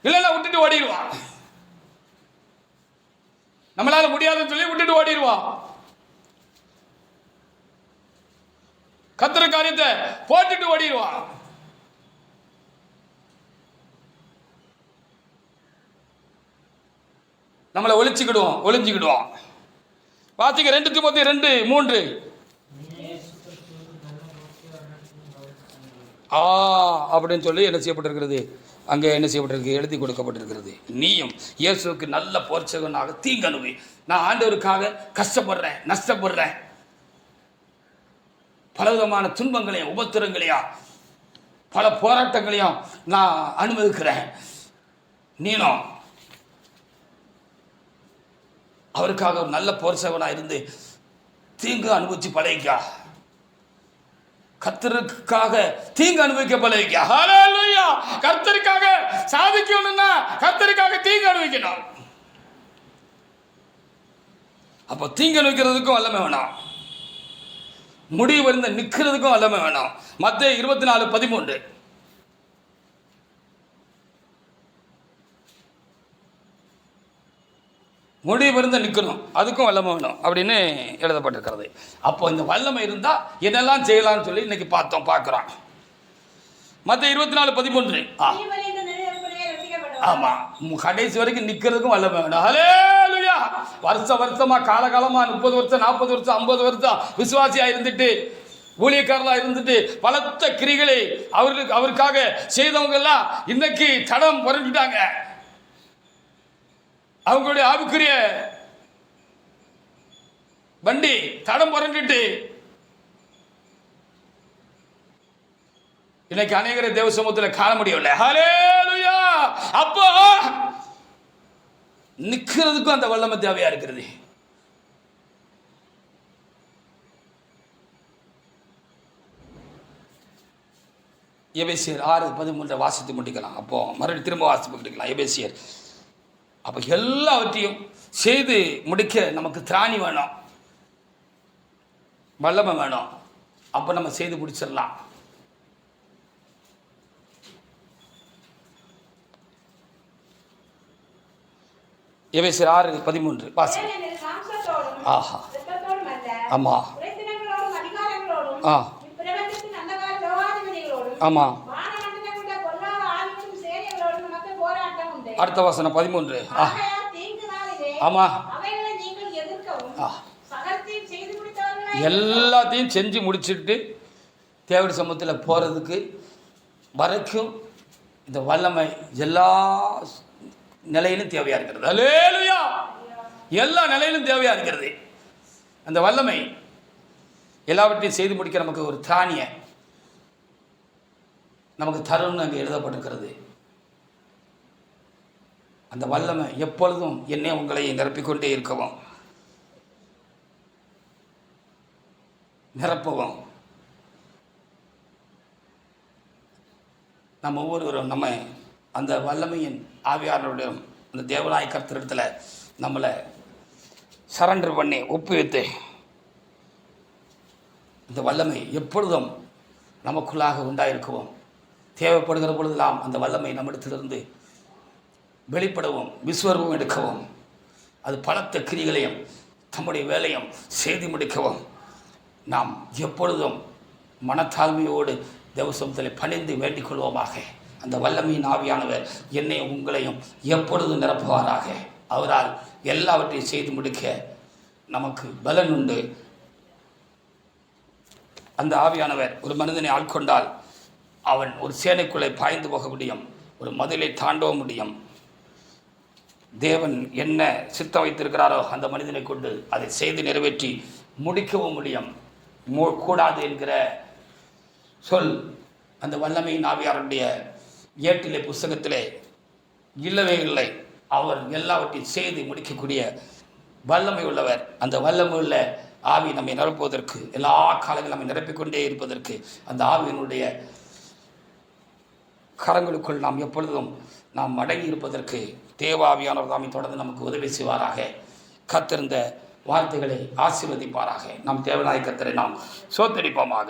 இல்லைன்னா விட்டுட்டு ஓடிடுவான். நம்மளால முடியாதுன்னு சொல்லி விட்டுட்டு ஓடிடுவான். கர்த்தர் காரியத்தை போட்டுட்டு ஓடிடுவான். நம்மளை ஒளிஞ்சுக்கிடுவோம். வாசிங்க 2 தீமோத்தேயு 2:3. அப்படின்னு சொல்லி என்ன செய்யப்பட்டிருக்கிறது, அங்கே என்ன செய்யப்பட்டிருக்கு, எழுதி கொடுக்கப்பட்டிருக்கிறது. நீயும் இயேசுக்கு நல்ல போர்ச்சகனாக தீங்கணுவி. நான் ஆண்டவருக்காக கஷ்டப்படுறேன், நஷ்டப்படுறேன், பலவிதமான துன்பங்களையும் உபத்திரங்களையும் பல போராட்டங்களையும் நான் அனுமதிக்கிறேன். நீனும் அவருக்காக ஒரு நல்ல போர்ச்சகனாக இருந்து தீங்கு அனுபவிச்சு பழகிக்கா. கர்த்தருக்காக தீங்கு அனுபவிக்க பழகிக்க. ஹல்லேலூயா. கர்த்தருக்காக சாதிக்கணும்னா கர்த்தருக்காக தீங்கு அனுபவிக்கணும். அப்போ தீங்கு அனுபவிக்கிறதுக்கும் வல்லமை வேணும், முடிவு வந்து நிற்கிறதுக்கும் வல்லமை வேணும். மத்தேயு 24:13. முடிவு இருந்து நிற்கணும், அதுக்கும் வல்லமை வேணும் அப்படின்னு எழுதப்பட்டிருக்கிறது. அப்போ இந்த வல்லமை இருந்தால் என்னெல்லாம் செய்யலாம்னு சொல்லி இன்னைக்கு பார்க்குறோம். மத்தேயு 24:13. ஆமாம், கடைசி வரைக்கும் நிற்கிறதுக்கும் வல்லமை வேணும். ஹல்லேலூயா. வருஷமாக காலகாலமாக 30 வருஷம் 40 வருஷம் 50 வருஷம் விசுவாசியாக இருந்துட்டு ஊழியக்காரலாக இருந்துட்டு பலத்த கிரிகளை அவருக்காக செய்தவங்க எல்லாம் இன்னைக்கு தடம் புரண்டுட்டாங்க. அவங்களுடைய ஆவிக்குரிய வண்டி தடம் புரண்டுட்டு இன்னைக்கு அநேகரை தேவ சமூகத்தில் காண முடியவில்லை. ஹல்லேலூயா. அப்போ நிற்கிறதுக்கும் அந்த வல்லமை தேவையா இருக்கிறது. எபேசியர் 6:13 வாசித்து முடிக்கலாம். அப்போ மறுபடியும் திரும்ப வாசித்து முடிக்கலாம். எபேசியர். அப்போ எல்லாவற்றையும் செய்து முடிக்க நமக்கு திராணி வேணும், வல்லமை வேணும். அப்போ நம்ம செய்து முடிச்சிடலாம். எபேசியர் 6:13 வாசி. ஆஹா, ஆமாம், ஆமாம். அடுத்த வசனம் 13. ஆமாம், எல்லாத்தையும் செஞ்சு முடிச்சுட்டு தேவடி சமூகத்தில் போகிறதுக்கு வரைக்கும் இந்த வல்லமை எல்லா நிலையிலும் தேவையாக இருக்கிறது. அல்லேலூயா. எல்லா நிலையிலும் தேவையாக இருக்கிறது. அந்த வல்லமை எல்லாவற்றையும் செய்து முடிக்க நமக்கு ஒரு திராணியை நமக்கு தரும்னு அங்கே எழுதப்பட்டிருக்கிறது. அந்த வல்லமை எப்பொழுதும் என்னை உங்களை நிரப்பிக்கொண்டே இருக்கவும், நிரப்பவும். நம்ம ஒவ்வொருவரும் நம்ம அந்த வல்லமையின் ஆவியாளருடைய அந்த தேவநாய கர்த்தரிடத்தில் நம்மளை சரண்டர் பண்ணி ஒப்புவித்து இந்த வல்லமை எப்பொழுதும் நமக்குள்ளாக உண்டாயிருக்கவும், தேவைப்படுகிற பொழுதெல்லாம் அந்த வல்லமை நம்மிடத்திலிருந்து வெளிப்படவும் விஸ்வரூபம் எடுக்கவும், அது பலத்த கிரிகளையும் தம்முடைய வேலையும் செய்து முடிக்கவும் நாம் எப்பொழுதும் மனத்தாழ்மையோடு தேவசமூகத்தில் பணிந்து வேண்டிக் கொள்வோமாக. அந்த வல்லமையின் ஆவியானவர் என்னையும் உங்களையும் எப்பொழுதும் நிரப்புவாராக. அவரால் எல்லாவற்றையும் செய்து முடிக்க நமக்கு பலன் உண்டு. அந்த ஆவியானவர் ஒரு மனிதனை ஆட்கொண்டால் அவன் ஒரு சேனைக்குள்ளே பாய்ந்து போக முடியும், ஒரு மதிலை தாண்டவும் முடியும். தேவன் என்ன சித்தம் வைத்திருக்கிறாரோ அந்த மனிதனை கொண்டு அதை செய்து நிறைவேற்றி முடிக்கவும் முடியும். கூடாது என்கிற சொல் அந்த வல்லமையின் ஆவியாருடைய ஏட்டிலே புஸ்தகத்திலே இல்லவே இல்லை. அவர் எல்லாவற்றையும் செய்து முடிக்கக்கூடிய வல்லமை உள்ளவர். அந்த வல்லமை உள்ள ஆவி நம்மை நிரப்புவதற்கு, எல்லா காலங்களும் நம்மை நிரப்பிக்கொண்டே இருப்பதற்கு அந்த ஆவியினுடைய கரங்களுக்குள் நாம் எப்பொழுதும் நாம் அடங்கி இருப்பதற்கு தேவாவியானவர் தாமே தொடர்ந்து நமக்கு உதவி செய்வாராக. கத்திருந்த வார்த்தைகளை ஆசீர்வதிப்பாராக. நாம் தேவநாய கர்த்தரை நாம் சோத்தரிப்போமாக.